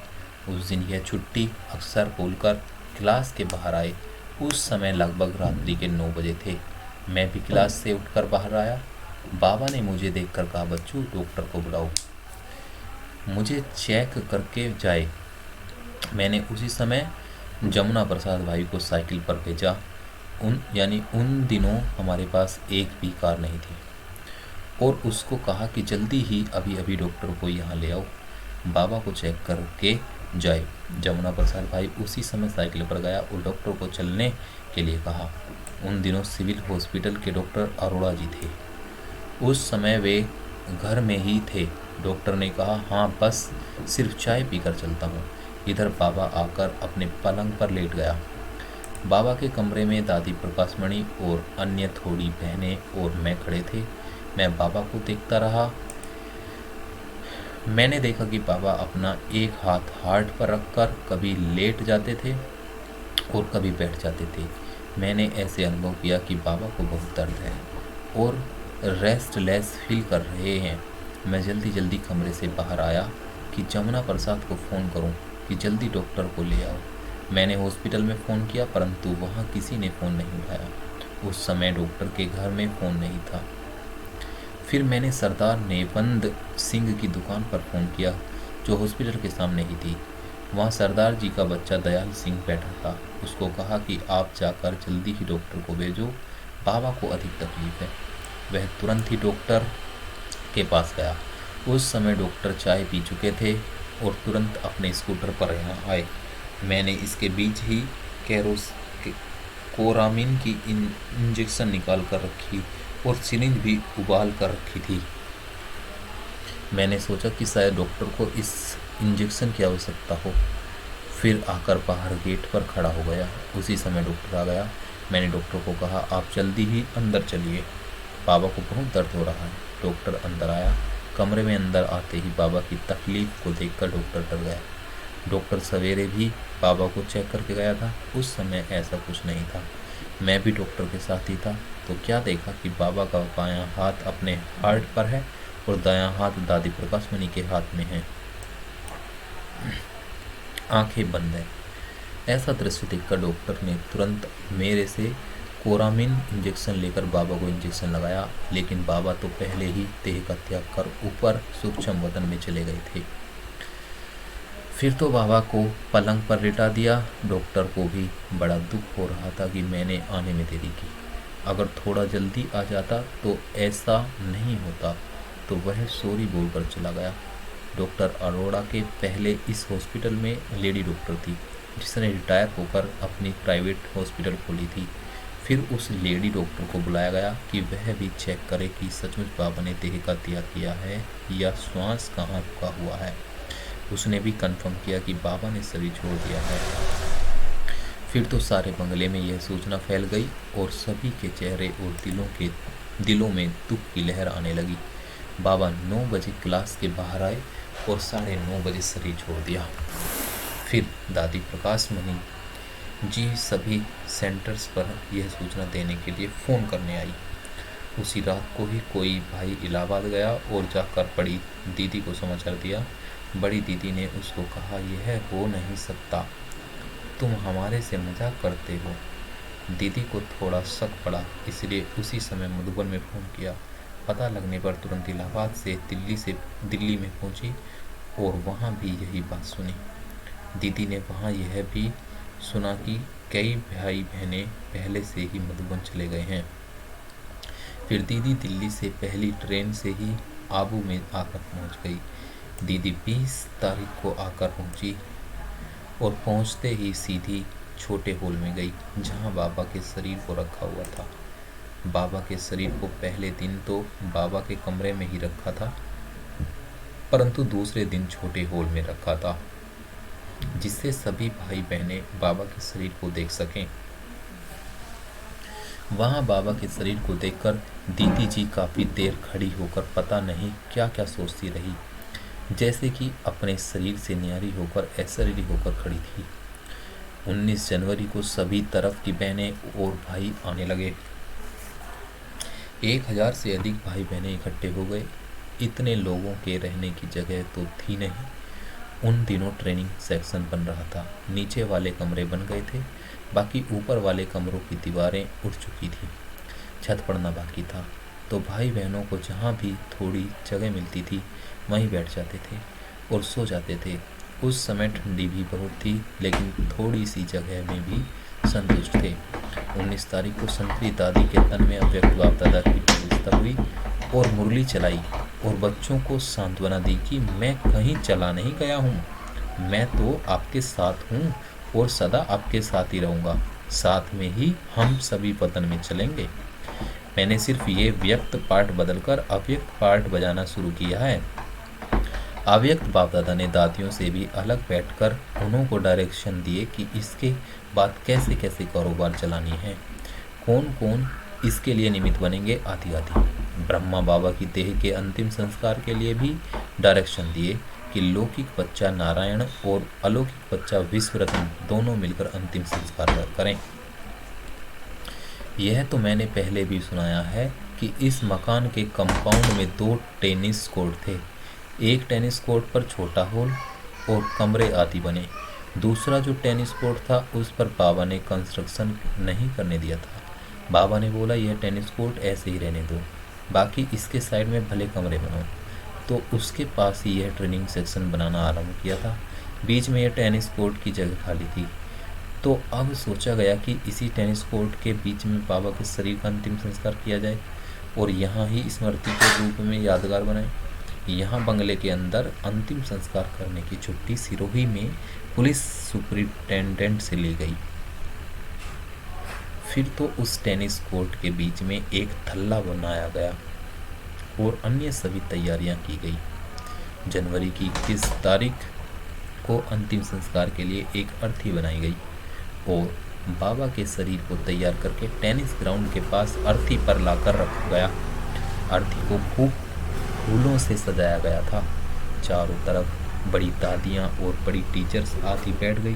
उस दिन यह छुट्टी अक्सर बोलकर क्लास के बाहर आए। उस समय लगभग रात्रि के 9 बजे थे। मैं भी क्लास से उठकर बाहर आया। बाबा ने मुझे देखकर कहा, बच्चू डॉक्टर को बुलाओ, मुझे चेक करके जाए। मैंने उसी समय जमुना प्रसाद भाई को साइकिल पर भेजा। उन दिनों हमारे पास एक भी कार नहीं थी और उसको कहा कि जल्दी ही अभी डॉक्टर को यहाँ ले आओ, बाबा को चेक करके जाए। जमुना प्रसाद भाई उसी समय साइकिल पर गया और डॉक्टर को चलने के लिए कहा। उन दिनों सिविल हॉस्पिटल के डॉक्टर अरोड़ा जी थे। उस समय वे घर में ही थे। डॉक्टर ने कहा, हाँ बस सिर्फ चाय पीकर चलता हूँ। इधर बाबा आकर अपने पलंग पर लेट गया। बाबा के कमरे में दादी प्रकाशमणि और अन्य थोड़ी बहनें और मैं खड़े थे। मैं बाबा को देखता रहा। मैंने देखा कि बाबा अपना एक हाथ हार्ट पर रखकर कभी लेट जाते थे और कभी बैठ जाते थे। मैंने ऐसे अनुभव किया कि बाबा को बहुत दर्द है और रेस्टलेस फील कर रहे हैं। मैं जल्दी कमरे से बाहर आया कि जमुना प्रसाद को फ़ोन करूं कि जल्दी डॉक्टर को ले आओ। मैंने हॉस्पिटल में फ़ोन किया, परंतु वहां किसी ने फ़ोन नहीं उठाया। उस समय डॉक्टर के घर में फ़ोन नहीं था। फिर मैंने सरदार नेवंद सिंह की दुकान पर फ़ोन किया, जो हॉस्पिटल के सामने ही थी। वहाँ सरदार जी का बच्चा दयाल सिंह बैठा था। उसको कहा कि आप जाकर जल्दी ही डॉक्टर को भेजो, बाबा को अधिक तकलीफ है। वह तुरंत ही डॉक्टर के पास गया। उस समय डॉक्टर चाय पी चुके थे और तुरंत अपने स्कूटर पर यहाँ आए। मैंने इसके बीच ही कोरामिन की इंजेक्शन निकाल कर रखी और सिरिंज भी उबाल कर रखी थी। मैंने सोचा कि शायद डॉक्टर को इस इंजेक्शन की आवश्यकता हो। फिर आकर बाहर गेट पर खड़ा हो गया। उसी समय डॉक्टर आ गया। मैंने डॉक्टर को कहा, आप जल्दी ही अंदर चलिए, बाबा को बहुत दर्द हो रहा है। डॉक्टर अंदर आया। कमरे में अंदर आते ही बाबा की तकलीफ को देखकर डॉक्टर डर गया। डॉक्टर सवेरे भी बाबा को चेक करके गया था। उस समय ऐसा कुछ नहीं था। मैं भी डॉक्टर के साथ ही था। तो क्या देखा कि बाबा का बायां हाथ अपने हार्ट पर है और दायां हाथ दादी प्रकाशमणि के हाथ में है। आंखें बंद है। ऐसा दृश्य देखकर डॉक्टर ने तुरंत मेरे से कोरामिन इंजेक्शन लेकर बाबा को इंजेक्शन लगाया, लेकिन बाबा तो पहले ही देह का त्याग कर ऊपर सूक्ष्म वतन में चले गए थे। फिर तो बाबा को पलंग पर लिटा दिया। डॉक्टर को भी बड़ा दुख हो रहा था कि मैंने आने में देरी की। अगर थोड़ा जल्दी आ जाता तो ऐसा नहीं होता। तो वह सॉरी बोलकर चला गया। डॉक्टर अरोड़ा के पहले इस हॉस्पिटल में लेडी डॉक्टर थी, जिसने रिटायर होकर अपनी प्राइवेट हॉस्पिटल खोली थी। फिर उस लेडी डॉक्टर को बुलाया गया कि वह भी चेक करे कि सचमुच बाबा ने देह का त्याग किया है या श्वास कहाँ रुका हुआ है। उसने भी कंफर्म किया कि बाबा ने शरीर छोड़ दिया है। फिर तो सारे बंगले में यह सूचना फैल गई और सभी के चेहरे और दिलों में दुख की लहर आने लगी। बाबा 9 बजे क्लास के बाहर आए और 9:30 बजे शरीर छोड़ दिया। फिर दादी प्रकाश मणि जी सभी सेंटर्स पर यह सूचना देने के लिए फ़ोन करने आई। उसी रात को ही कोई भाई इलाहाबाद गया और जाकर बड़ी दीदी को समाचार दिया। बड़ी दीदी ने उसको कहा, यह हो नहीं सकता, तुम हमारे से मजाक करते हो। दीदी को थोड़ा शक पड़ा, इसलिए उसी समय मधुबन में फ़ोन किया। पता लगने पर तुरंत इलाहाबाद से दिल्ली में पहुंची और वहां भी यही बात सुनी। दीदी ने वहां यह भी सुना कि कई भाई बहनें पहले से ही मधुबन चले गए हैं। फिर दीदी दिल्ली से पहली ट्रेन से ही आबू में आकर पहुंच गई। दीदी 20 तारीख को आकर पहुंची और पहुंचते ही सीधी छोटे हॉल में गई जहां बाबा के शरीर को रखा हुआ था। बाबा के शरीर को पहले दिन तो बाबा के कमरे में ही रखा था, परंतु दूसरे दिन छोटे हॉल में रखा था, जिससे सभी भाई बहनें बाबा के शरीर को देख सकें। वहां बाबा के शरीर को देखकर दीदी जी काफी देर खड़ी होकर पता नहीं क्या क्या सोचती रही, जैसे कि अपने शरीर से न्यारी होकर ऐश्वर्य होकर खड़ी थी। 19 जनवरी को सभी तरफ की बहनें और भाई आने लगे। 1000 से अधिक भाई बहनें इकट्ठे हो गए। इतने लोगों के रहने की जगह तो थी नहीं। उन दिनों ट्रेनिंग सेक्शन बन रहा था। नीचे वाले कमरे बन गए थे, बाकी ऊपर वाले कमरों की दीवारें उठ चुकी थी, छत पड़ना बाकी था। तो भाई बहनों को जहाँ भी थोड़ी जगह मिलती थी वहीं बैठ जाते थे और सो जाते थे। उस समय ठंडी भी बहुत थी, लेकिन थोड़ी सी जगह में भी संतुष्ट थे। 19 तारीख को संतरी दादी के तन में अव्यक्त बाप दादा की प्रतिष्ठा हुई और मुरली चलाई और बच्चों को सांत्वना दी कि मैं कहीं चला नहीं गया हूँ, मैं तो आपके साथ हूँ और सदा आपके साथ ही रहूँगा। साथ में ही हम सभी वतन में चलेंगे। मैंने सिर्फ ये व्यक्त पार्ट बदलकर अव्यक्त पार्ट बजाना शुरू किया है। अव्यक्त बाप दादा ने दादियों से भी अलग बैठकर उन्हों को डायरेक्शन दिए कि इसके बाद कैसे कैसे कारोबार चलानी है, कौन कौन इसके लिए निमित्त बनेंगे आदि आदि। ब्रह्मा बाबा की देह के अंतिम संस्कार के लिए भी डायरेक्शन दिए कि लौकिक बच्चा नारायण और अलौकिक बच्चा विश्व रत्न दोनों मिलकर अंतिम संस्कार करें। यह तो मैंने पहले भी सुनाया है कि इस मकान के कंपाउंड में 2 टेनिस कोर्ट थे। एक टेनिस कोर्ट पर छोटा हॉल और कमरे आदि बने। दूसरा जो टेनिस कोर्ट था उस पर बाबा ने कंस्ट्रक्शन नहीं करने दिया था। बाबा ने बोला यह टेनिस कोर्ट ऐसे ही रहने दो, बाकी इसके साइड में भले कमरे बनाओ। तो उसके पास ही यह ट्रेनिंग सेक्शन बनाना आरंभ किया था। बीच में यह टेनिस कोर्ट की जगह खाली थी, तो अब सोचा गया कि इसी टेनिस कोर्ट के बीच में बाबा के शरीर का अंतिम संस्कार किया जाए और यहाँ ही स्मृति के रूप में यादगार बनाए। यहाँ बंगले के अंदर अंतिम संस्कार करने की छुट्टी सिरोही में पुलिस सुपरिटेंडेंट से ली गई। फिर तो उस टेनिस कोर्ट के बीच में एक थल्ला बनाया गया और अन्य सभी तैयारियां की गई। जनवरी की 21 तारीख को अंतिम संस्कार के लिए एक अर्थी बनाई गई और बाबा के शरीर को तैयार करके टेनिस ग्राउंड के पास अर्थी पर लाकर रखा गया। अर्थी को खूब फूलों से सजाया गया था। चारों तरफ बड़ी दादियाँ और बड़ी टीचर्स आती बैठ गई।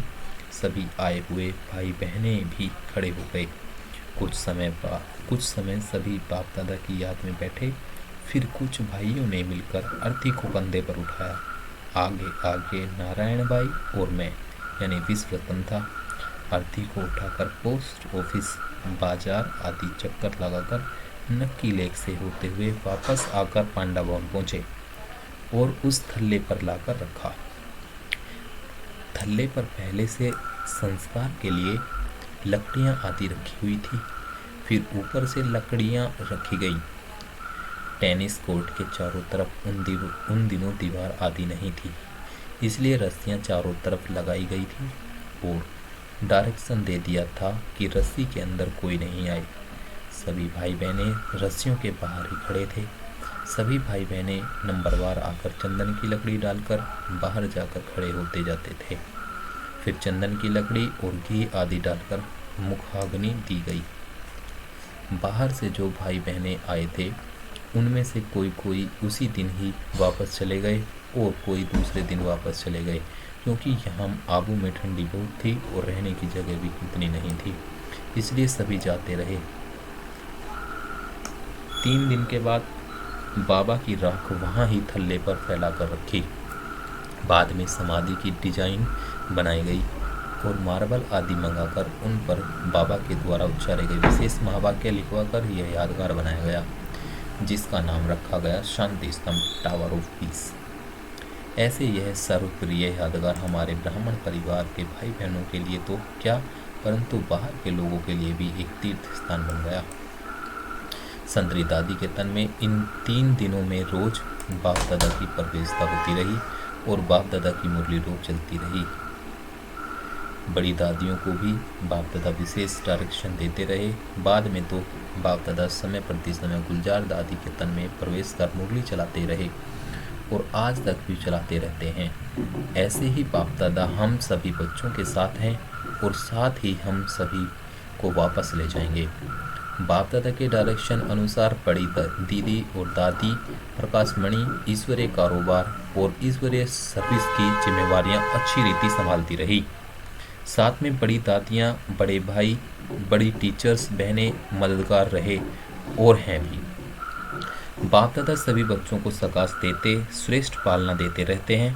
सभी आए हुए भाई बहनें भी खड़े हो गए। कुछ समय सभी बाप दादा की याद में बैठे। फिर कुछ भाइयों ने मिलकर अर्थी को कंधे पर उठाया। आगे आगे नारायण भाई और मैं यानी विश्व रतन था। अर्थी को उठाकर पोस्ट ऑफिस, बाजार आदि चक्कर लगाकर नक्की लेक से होते हुए वापस आकर पांडा भवन पहुंचे और उस थल्ले पर लाकर रखा। थल्ले पर पहले से संस्कार के लिए लकड़ियां आदि रखी हुई थी। फिर ऊपर से लकड़ियां रखी गई। टेनिस कोर्ट के चारों तरफ उन दिनों दीवार आदि नहीं थी, इसलिए रस्सियां चारों तरफ लगाई गई थी और डायरेक्शन दे दिया था कि रस्सी के अंदर कोई नहीं आए। सभी भाई बहनें रस्सियों के बाहर ही खड़े थे। सभी भाई बहनें नंबरवार आकर चंदन की लकड़ी डालकर बाहर जाकर खड़े होते जाते थे। फिर चंदन की लकड़ी और घी आदि डालकर मुखाग्नि दी गई। बाहर से जो भाई बहनें आए थे उनमें से कोई कोई उसी दिन ही वापस चले गए और कोई दूसरे दिन वापस चले गए, क्योंकि यहाँ आबू में ठंडी बहुत थी और रहने की जगह भी उतनी नहीं थी, इसलिए सभी जाते रहे। 3 दिन के बाद बाबा की राख वहाँ ही थल्ले पर फैला कर रखी। बाद में समाधि की डिजाइन बनाई गई और मार्बल आदि मंगाकर उन पर बाबा के द्वारा उच्चारे गए विशेष महावाक्य लिखवाकर यह यादगार बनाया गया, जिसका नाम रखा गया शांति स्तंभ, टावर ऑफ पीस। ऐसे यह सर्वप्रिय यादगार हमारे ब्राह्मण परिवार के भाई बहनों के लिए तो क्या, परंतु बाहर के लोगों के लिए भी एक तीर्थ स्थान बन गया। संतरी दादी के तन में इन 3 दिनों में रोज बाप दादा की प्रवेशता होती रही और बाप दादा की मुरली रोज चलती रही। बड़ी दादियों को भी बाप दादा विशेष डायरेक्शन देते रहे। बाद में तो बाप दादा समय प्रति समय गुलजार दादी के तन में प्रवेश कर मुरली चलाते रहे और आज तक भी चलाते रहते हैं। ऐसे ही बाप दादा हम सभी बच्चों के साथ हैं और साथ ही हम सभी को वापस ले जाएंगे। बाप दादा के डायरेक्शन अनुसार बड़ी दीदी और दादी प्रकाशमणि ईश्वरीय कारोबार और ईश्वरीय सर्विस की जिम्मेवारियां अच्छी रीति संभालती रही। साथ में बड़ी दादियां, बड़े भाई, बड़ी टीचर्स बहनें मददगार रहे और हैं भी। बाप दादा सभी बच्चों को सकाश देते, श्रेष्ठ पालना देते रहते हैं,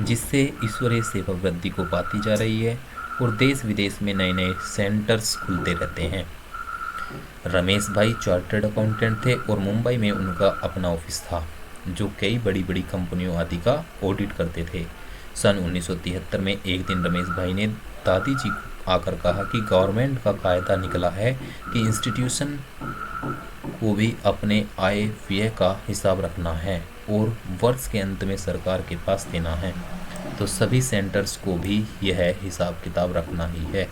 जिससे ईश्वरीय सेवा वृद्धि को पाती जा रही है और देश विदेश में नए नए सेंटर्स खुलते रहते हैं। रमेश भाई चार्टर्ड अकाउंटेंट थे और मुंबई में उनका अपना ऑफिस था, जो कई बड़ी बड़ी कंपनियों आदि का ऑडिट करते थे। सन 1973 में एक दिन रमेश भाई ने दादी जी को आकर कहा कि गवर्नमेंट का कायदा निकला है कि इंस्टीट्यूशन को भी अपने आय व्यय का हिसाब रखना है और वर्ष के अंत में सरकार के पास देना है, तो सभी सेंटर्स को भी यह हिसाब किताब रखना ही है।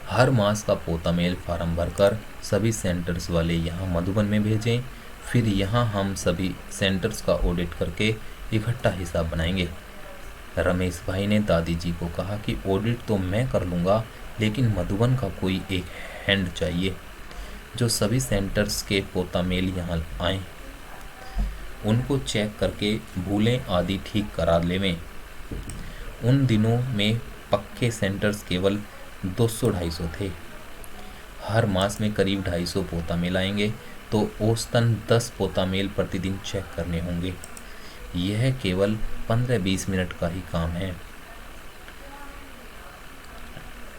हर मास का पोता मेल फार्म भरकर सभी सेंटर्स वाले यहाँ मधुबन में भेजें, फिर यहाँ हम सभी सेंटर्स का ऑडिट करके इकट्ठा हिसाब बनाएंगे। रमेश भाई ने दादी जी को कहा कि ऑडिट तो मैं कर लूँगा, लेकिन मधुबन का कोई एक हैंड चाहिए जो सभी सेंटर्स के पोता मेल यहाँ आए, उनको चेक करके भूलें आदि ठीक करा लेवें। उन दिनों में पक्के सेंटर्स केवल 200-250 थे। हर मास में करीब 250 पोता मेल आएंगे, तो औसतन 10 पोता मेल प्रतिदिन चेक करने होंगे। यह केवल 15-20 मिनट का ही काम है।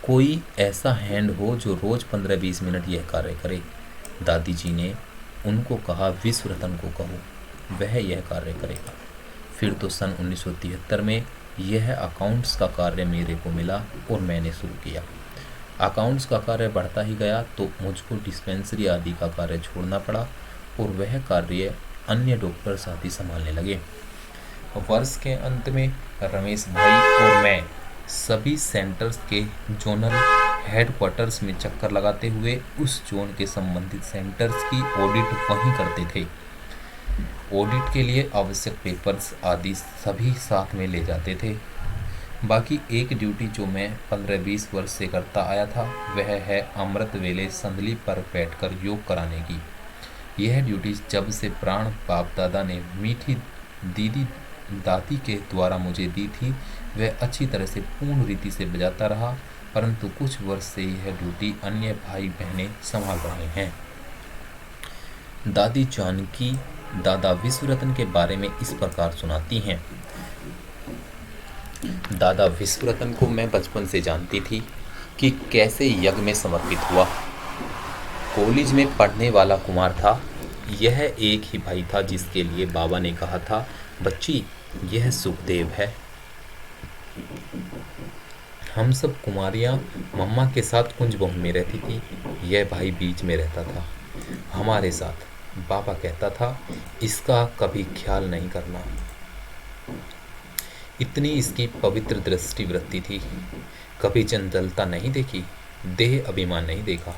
कोई ऐसा हैंड हो जो रोज 15-20 मिनट यह कार्य करे। दादी जी ने उनको कहा विश्व रतन को कहो, वह यह कार्य करेगा। फिर तो सन 1973 में यह अकाउंट्स का कार्य मेरे को मिला और मैंने शुरू किया। अकाउंट्स का कार्य बढ़ता ही गया तो मुझको डिस्पेंसरी आदि का कार्य छोड़ना पड़ा और वह कार्य अन्य डॉक्टर साथी संभालने लगे। वर्ष के अंत में रमेश भाई और मैं सभी सेंटर्स के जोनल हेडक्वार्टर्स में चक्कर लगाते हुए उस जोन के संबंधित सेंटर्स की ऑडिट वहीं करते थे। ऑडिट के लिए आवश्यक पेपर्स आदि सभी साथ में ले जाते थे। बाकी एक ड्यूटी जो मैं 15-20 वर्ष से करता आया था, वह है अमृत वेले संदली पर बैठकर योग कराने की। यह ड्यूटी जब से प्राण बाप दादा ने मीठी दीदी दादी के द्वारा मुझे दी थी, वह अच्छी तरह से पूर्ण रीति से बजाता रहा, परंतु कुछ वर्ष से यह ड्यूटी अन्य भाई बहनें संभाल रहे हैं। दादी जानकी दादा विश्वरतन के बारे में इस प्रकार सुनाती हैं। दादा विश्वरतन को मैं बचपन से जानती थी कि कैसे यज्ञ में समर्पित हुआ। कॉलेज में पढ़ने वाला कुमार था। यह एक ही भाई था जिसके लिए बाबा ने कहा था, बच्ची यह सुखदेव है। हम सब कुमारियाँ मम्मा के साथ कुंज बहु में रहती थी। यह भाई बीच में रहता था हमारे साथ। बाबा कहता था, इसका कभी ख्याल नहीं करना। इतनी इसकी पवित्र दृष्टि वृत्ति थी। कभी चंचलता नहीं देखी, देह अभिमान नहीं देखा,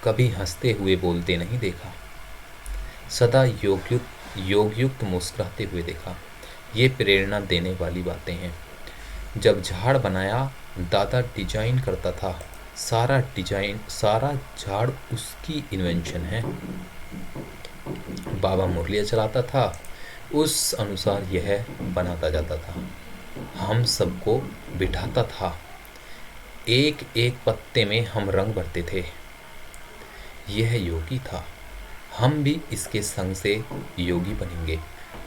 कभी हंसते हुए बोलते नहीं देखा, सदा योगयुक्त मुस्कुराते हुए देखा। ये प्रेरणा देने वाली बातें हैं। जब झाड़ बनाया, दादा डिजाइन करता था, सारा झाड़ उसकी इन्वेंशन है। बाबा मुरलिया चलाता था, उस अनुसार यह बनाता जाता था, हम सबको बिठाता था, एक एक पत्ते में हम रंग भरते थे। यह योगी था, हम भी इसके संग से योगी बनेंगे।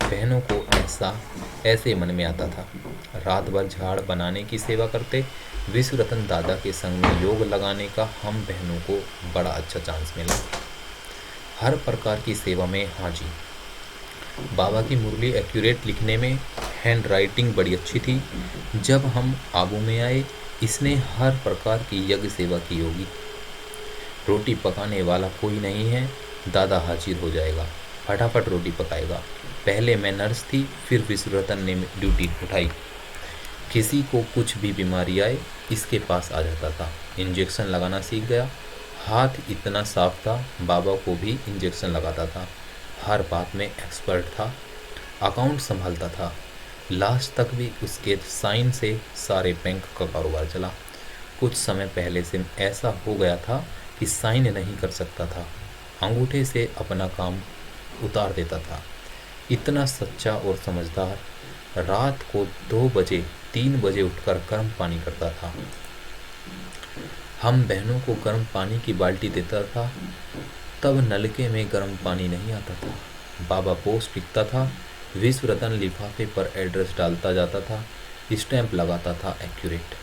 बहनों को ऐसे मन में आता था। रात भर झाड़ बनाने की सेवा करते। विश्व रतन दादा के संग में योग लगाने का हम बहनों को बड़ा अच्छा चांस मिला। हर प्रकार की सेवा में हाजी। बाबा की मुरली एक्यूरेट लिखने में हैंड राइटिंग बड़ी अच्छी थी। जब हम आबू में आए, इसने हर प्रकार की यज्ञ सेवा की होगी। रोटी पकाने वाला कोई नहीं है, दादा हाजिर हो जाएगा, फटाफट रोटी पकाएगा। पहले मैं नर्स थी, फिर विश्व रतन ने ड्यूटी उठाई। किसी को कुछ भी बीमारी आए, इसके पास आ जाता था। इंजेक्शन लगाना सीख गया। हाथ इतना साफ था, बाबा को भी इंजेक्शन लगाता था। हर बात में एक्सपर्ट था। अकाउंट संभालता था। लास्ट तक भी उसके साइन से सारे बैंक का कारोबार चला। कुछ समय पहले से ऐसा हो गया था कि साइन नहीं कर सकता था, अंगूठे से अपना काम उतार देता था। इतना सच्चा और समझदार। रात को 2 बजे 3 बजे उठकर गर्म पानी करता था। हम बहनों को गर्म पानी की बाल्टी देता था, तब नलके में गर्म पानी नहीं आता था। बाबा पोस्ट लिखता था, विश्व रतन लिफाफे पर एड्रेस डालता जाता था, स्टैंप लगाता था एक्यूरेट।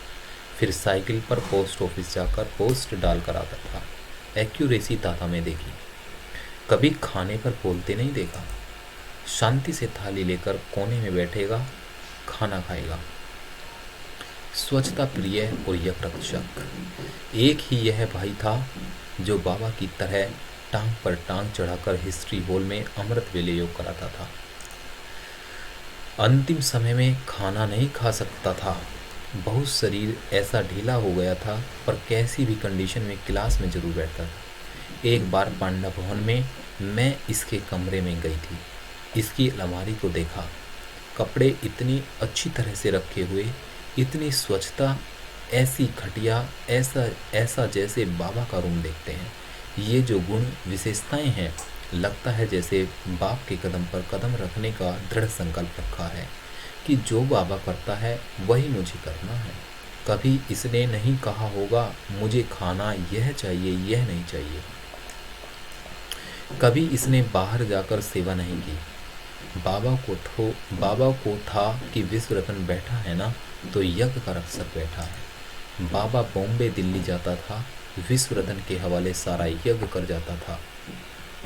फिर साइकिल पर पोस्ट ऑफिस जाकर पोस्ट डाल कर आता था। एक्यूरेसी दादा में देखी। कभी खाने पर बोलते नहीं देखा। शांति से थाली लेकर कोने में बैठेगा, खाना खाएगा। स्वच्छता प्रिय और यज्ञरक्षक। एक ही यह भाई था जो बाबा की तरह टांग पर टांग चढ़ाकर हिस्ट्री हॉल में अमृत वेले योग कराता था। अंतिम समय में खाना नहीं खा सकता था। बहुत शरीर ऐसा ढीला हो गया था, पर कैसी भी कंडीशन में क्लास में जरूर बैठता था। एक बार पांडा भवन में मैं इसके कमरे में गई थी। इसकी अलमारी को देखा। कपड़े इतनी अच्छी तरह से रखे हुए, इतनी स्वच्छता, ऐसी खटिया, ऐसा जैसे बाबा का रूम देखते हैं। ये जो गुण विशेषताएं हैं, लगता है जैसे बाप के कदम पर कदम रखने का दृढ़ संकल्प रखा है कि जो बाबा करता है वही मुझे करना है। कभी इसने नहीं कहा होगा मुझे खाना यह चाहिए, यह नहीं चाहिए। कभी इसने बाहर जाकर सेवा नहीं की। बाबा को था कि विश्व रतन बैठा है ना, तो यज्ञ का रक्षक बैठा है। बाबा बॉम्बे दिल्ली जाता था, विश्व रतन के हवाले सारा यज्ञ कर जाता था।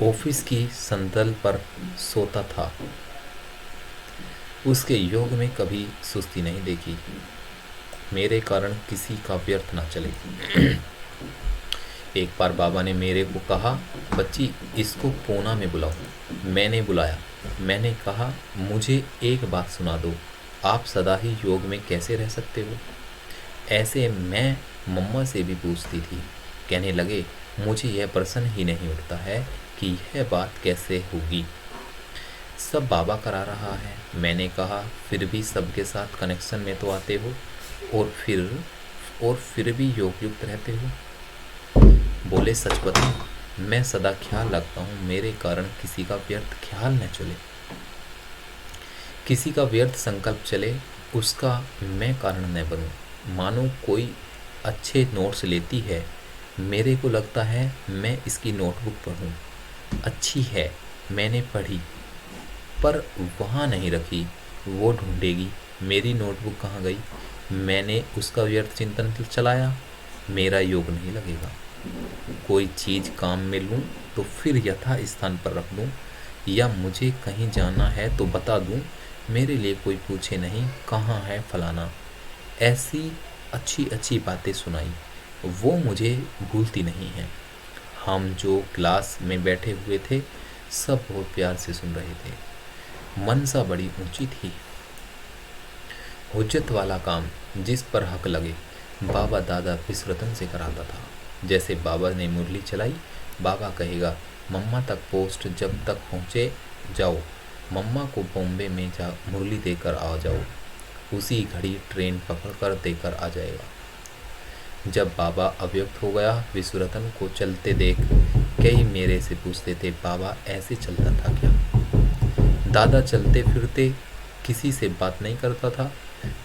ऑफिस की संदल पर सोता था। उसके योग में कभी सुस्ती नहीं देखी। मेरे कारण किसी का व्यर्थ ना चले। एक बार बाबा ने मेरे को कहा, बच्ची इसको पूना में बुलाओ। मैंने बुलाया। मैंने कहा, मुझे एक बात सुना दो, आप सदा ही योग में कैसे रह सकते हो? ऐसे मैं मम्मा से भी पूछती थी। कहने लगे, मुझे यह प्रश्न ही नहीं उठता है कि यह बात कैसे होगी। सब बाबा करा रहा है। मैंने कहा, फिर भी सबके साथ कनेक्शन में तो आते हो और फिर भी योग युक्त रहते हो। बोले, सच बताऊं, मैं सदा ख्याल रखता हूँ मेरे कारण किसी का व्यर्थ ख्याल न चले, किसी का व्यर्थ संकल्प चले, उसका मैं कारण न बनूं। मानो कोई अच्छे नोट्स लेती है, मेरे को लगता है मैं इसकी नोटबुक पढ़ूं। अच्छी है, मैंने पढ़ी, पर वहाँ नहीं रखी। वो ढूंढेगी मेरी नोटबुक कहाँ गई। मैंने उसका व्यर्थ चिंतन चलाया, मेरा योग नहीं लगेगा। कोई चीज़ काम में लूँ तो फिर यथा स्थान पर रख दूँ, या मुझे कहीं जाना है तो बता दूँ, मेरे लिए कोई पूछे नहीं कहाँ है फलाना। ऐसी अच्छी अच्छी बातें सुनाई, वो मुझे भूलती नहीं हैं। हम जो क्लास में बैठे हुए थे, सब बहुत प्यार से सुन रहे थे। मनसा बड़ी ऊंची थी। हुज्जत वाला काम, जिस पर हक लगे, बाबा दादा विश्वरतन से कराता था। जैसे बाबा ने मुरली चलाई, बाबा कहेगा, मम्मा तक पोस्ट जब तक पहुँचे जाओ, मम्मा को बॉम्बे में जा मुरली देकर आ जाओ। उसी घड़ी ट्रेन पकड़कर देकर आ जाएगा। जब बाबा अव्यक्त हो गया, विश्वरतन को चलते देख कई मेरे से पूछते थे, बाबा ऐसे चलता था क्या? दादा चलते फिरते किसी से बात नहीं करता था।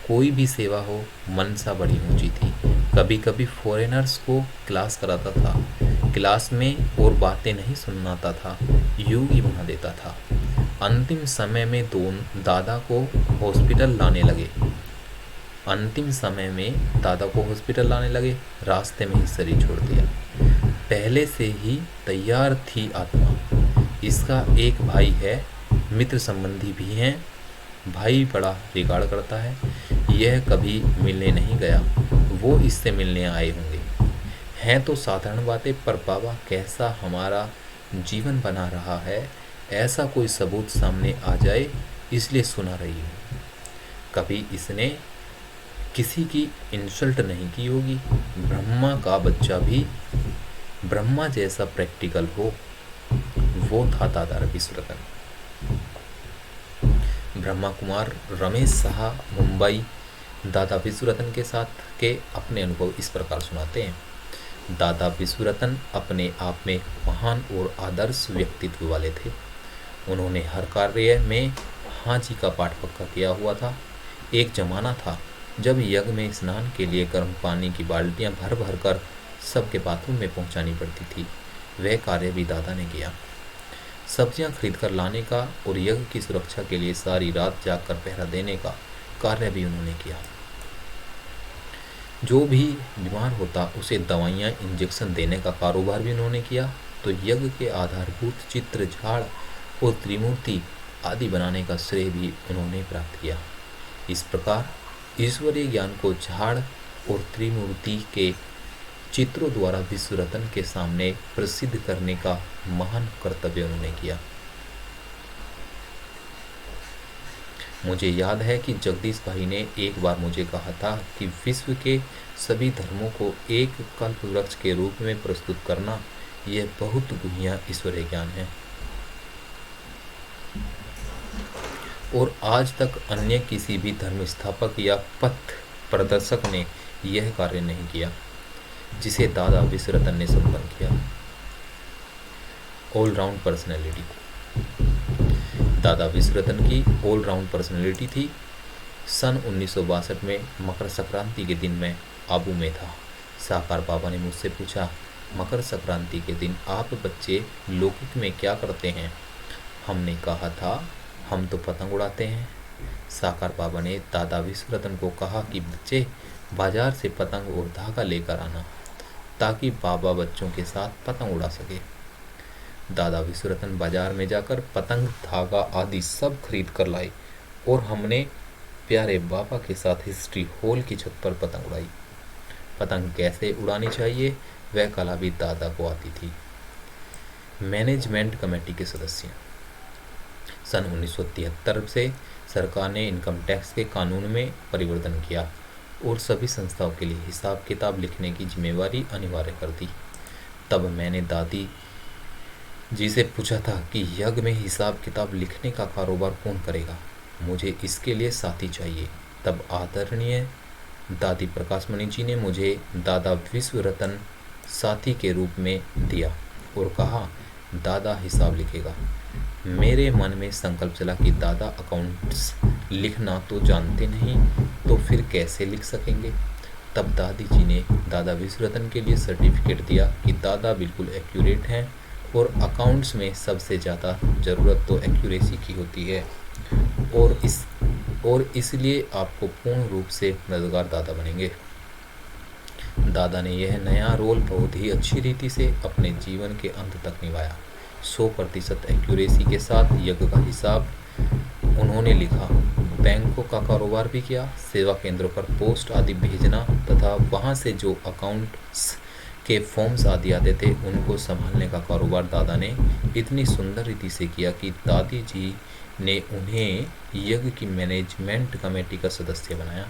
कोई भी सेवा हो, मनसा बड़ी ऊंची थी। कभी कभी फॉरेनर्स को क्लास कराता था, क्लास में और बातें नहीं सुनाता था, योगी बना देता था। अंतिम समय में दादा को हॉस्पिटल लाने लगे। रास्ते में ही शरीर छोड़ दिया। पहले से ही तैयार थी आत्मा। इसका एक भाई है, मित्र संबंधी भी हैं। भाई बड़ा रिगार्ड करता है। यह कभी मिलने नहीं गया, वो इससे मिलने आए होंगे। हैं तो साधारण बातें, पर बाबा कैसा हमारा जीवन बना रहा है, ऐसा कोई सबूत सामने आ जाए, इसलिए सुना रही हूँ। कभी इसने किसी की इंसल्ट नहीं की होगी। ब्रह्मा का बच्चा भी ब्रह्मा जैसा प्रैक्टिकल हो, वो था दादा विश्वरतन। ब्रह्मा कुमार रमेश साहा, मुंबई, दादा विश्वरतन के साथ के अपने अनुभव इस प्रकार सुनाते हैं। दादा विश्वरतन अपने आप में महान और आदर्श व्यक्तित्व वाले थे। उन्होंने हर कार्य में हाँ जी का पाठ पक्का किया हुआ था। एक जमाना था जब यज्ञ में स्नान के लिए गर्म पानी की बाल्टियां भर भर कर सबके बाथरूम में पहुंचानी पड़ती थी। वह कार्य भी दादा ने किया। सब्जियां खरीद कर लाने का और यज्ञ की सुरक्षा के लिए सारी रात जागकर पहरा देने का कार्य भी उन्होंने किया। जो भी बीमार होता उसे दवाइयाँ इंजेक्शन देने का कारोबार भी उन्होंने किया। तो यज्ञ के आधारभूत चित्र, झाड़ और त्रिमूर्ति आदि बनाने का श्रेय भी उन्होंने प्राप्त किया। इस प्रकार ईश्वरीय ज्ञान को झाड़ और त्रिमूर्ति के चित्रों द्वारा विश्वरतन के सामने प्रसिद्ध करने का महान कर्तव्य उन्होंने किया। मुझे याद है कि जगदीश भाई ने एक बार मुझे कहा था कि विश्व के सभी धर्मों को एक कल्प वृक्ष के रूप में प्रस्तुत करना, यह बहुत गुहिया ईश्वरीय ज्ञान है और आज तक अन्य किसी भी धर्म स्थापक या पथ प्रदर्शक ने यह कार्य नहीं किया जिसे दादा विश्वरतन ने संपन्न किया। All round personality. दादा विश्वरतन की ऑलराउंड पर्सनैलिटी थी। सन 1962 में मकर संक्रांति के दिन मैं आबू में था। साकार बाबा ने मुझसे पूछा, मकर संक्रांति के दिन आप बच्चे लौकिक में क्या करते हैं? हमने कहा था, हम तो पतंग उड़ाते हैं। साकार बाबा ने दादा विश्वरतन को कहा कि बच्चे बाजार से पतंग और धागा लेकर आना, ताकि बाबा बच्चों के साथ पतंग उड़ा सके। दादा विश्वरतन बाजार में जाकर पतंग, धागा आदि सब खरीद कर लाए और हमने प्यारे बाबा के साथ हिस्ट्री हॉल की छत पर पतंग उड़ाई। पतंग कैसे उड़ानी चाहिए वह कला भी दादा को आती थी। मैनेजमेंट कमेटी के सदस्य। सन 1973 से सरकार ने इनकम टैक्स के कानून में परिवर्तन किया और सभी संस्थाओं के लिए हिसाब किताब लिखने की जिम्मेवारी अनिवार्य कर दी। तब मैंने दादी जी से पूछा था कि यज्ञ में हिसाब किताब लिखने का कारोबार कौन करेगा, मुझे इसके लिए साथी चाहिए। तब आदरणीय दादी प्रकाशमणि जी ने मुझे दादा विश्वरतन साथी के रूप में दिया और कहा, दादा हिसाब लिखेगा। मेरे मन में संकल्प चला कि दादा अकाउंट्स लिखना तो जानते नहीं, तो फिर कैसे लिख सकेंगे। तब दादी जी ने दादा विश्वरतन के लिए सर्टिफिकेट दिया कि दादा बिल्कुल एक्यूरेट हैं और अकाउंट्स में सबसे ज़्यादा ज़रूरत तो एक्यूरेसी की होती है और इसलिए आपको पूर्ण रूप से मददगार दादा बनेंगे। दादा ने यह नया रोल बहुत ही अच्छी रीति से अपने जीवन के अंत तक निभाया। 100% एक्यूरेसी के साथ यज्ञ का हिसाब उन्होंने लिखा। बैंकों का कारोबार भी किया। सेवा केंद्रों पर पोस्ट आदि भेजना तथा वहां से जो अकाउंट्स के फॉर्म्स आदि आते थे उनको संभालने का कारोबार दादा ने इतनी सुंदर रीति से किया कि दादी जी ने उन्हें यज्ञ की मैनेजमेंट कमेटी का सदस्य बनाया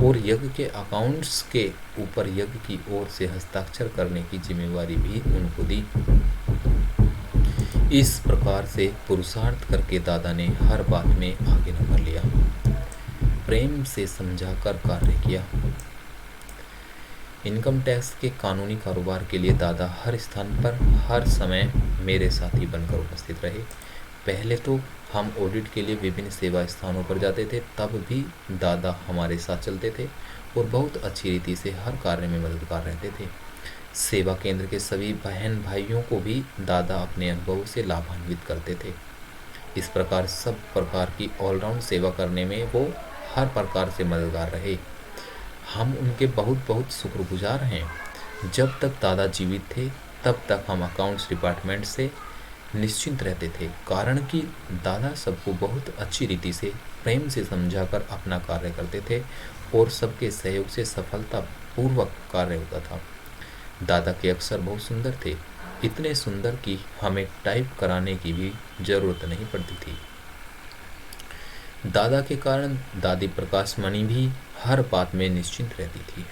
और यज्ञ के अकाउंट्स के ऊपर यज्ञ की ओर से हस्ताक्षर करने की जिम्मेवारी भी उनको दी। इस प्रकार से पुरुषार्थ करके दादा ने हर बात में आगे नंबर लिया, प्रेम से समझाकर कार्य किया। इनकम टैक्स के कानूनी कारोबार के लिए दादा हर स्थान पर हर समय मेरे साथी बनकर उपस्थित रहे। पहले तो हम ऑडिट के लिए विभिन्न सेवा स्थानों पर जाते थे, तब भी दादा हमारे साथ चलते थे और बहुत अच्छी रीति से हर कार्य में मददगार रहते थे। सेवा केंद्र के सभी बहन भाइयों को भी दादा अपने अनुभवों से लाभान्वित करते थे। इस प्रकार सब प्रकार की ऑलराउंड सेवा करने में वो हर प्रकार से मददगार रहे। हम उनके बहुत बहुत शुक्रगुजार हैं। जब तक दादा जीवित थे तब तक हम अकाउंट्स डिपार्टमेंट से निश्चिंत रहते थे, कारण कि दादा सबको बहुत अच्छी रीति से प्रेम से समझाकर अपना कार्य करते थे और सबके सहयोग से सफलतापूर्वक कार्य होता था। दादा के अक्षर बहुत सुंदर थे, इतने सुंदर कि हमें टाइप कराने की भी जरूरत नहीं पड़ती थी। दादा के कारण दादी प्रकाश मणि भी हर बात में निश्चिंत रहती थी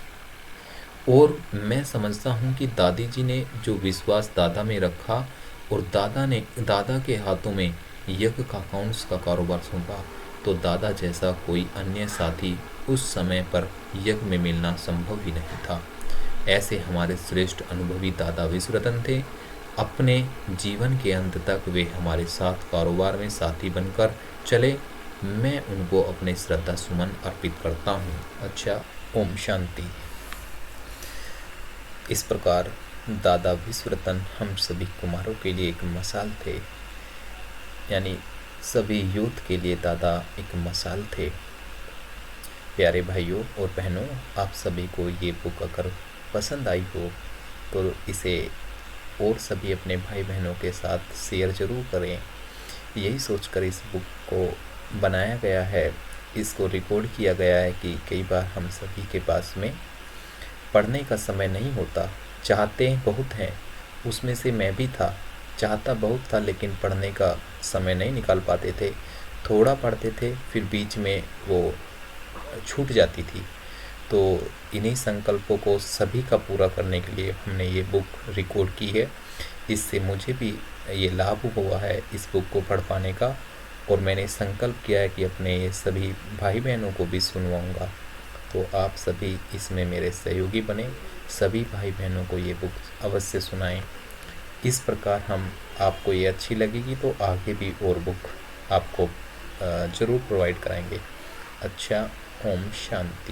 और मैं समझता हूँ कि दादी जी ने जो विश्वास दादा में रखा और दादा के हाथों में यज्ञ का अकाउंट्स का कारोबार सौंपा, तो दादा जैसा कोई अन्य साथी उस समय पर यज्ञ में मिलना संभव ही नहीं था। ऐसे हमारे श्रेष्ठ अनुभवी दादा विश्वरतन थे। अपने जीवन के अंत तक वे हमारे साथ कारोबार में साथी बनकर चले। मैं उनको अपने श्रद्धा सुमन अर्पित करता हूँ। अच्छा, ओम शांति। इस प्रकार दादा विश्वरतन हम सभी कुमारों के लिए एक मसाल थे, यानी सभी यूथ के लिए दादा एक मसाल थे। प्यारे भाइयों और बहनों, आप सभी को ये बुक अगर पसंद आई हो तो इसे और सभी अपने भाई बहनों के साथ शेयर ज़रूर करें। यही सोचकर इस बुक को बनाया गया है, इसको रिकॉर्ड किया गया है कि कई बार हम सभी के पास में पढ़ने का समय नहीं होता। चाहते बहुत हैं, उसमें से मैं भी था, चाहता बहुत था लेकिन पढ़ने का समय नहीं निकाल पाते थे। थोड़ा पढ़ते थे फिर बीच में वो छूट जाती थी। तो इन्हीं संकल्पों को सभी का पूरा करने के लिए हमने ये बुक रिकॉर्ड की है। इससे मुझे भी ये लाभ हुआ है इस बुक को पढ़ पाने का, और मैंने संकल्प किया है कि अपने ये सभी भाई बहनों को भी सुनवाऊंगा। तो आप सभी इसमें मेरे सहयोगी बने, सभी भाई बहनों को ये बुक अवश्य सुनाएं। इस प्रकार हम आपको ये अच्छी लगेगी तो आगे भी और बुक आपको ज़रूर प्रोवाइड कराएंगे। अच्छा, ओम शांति।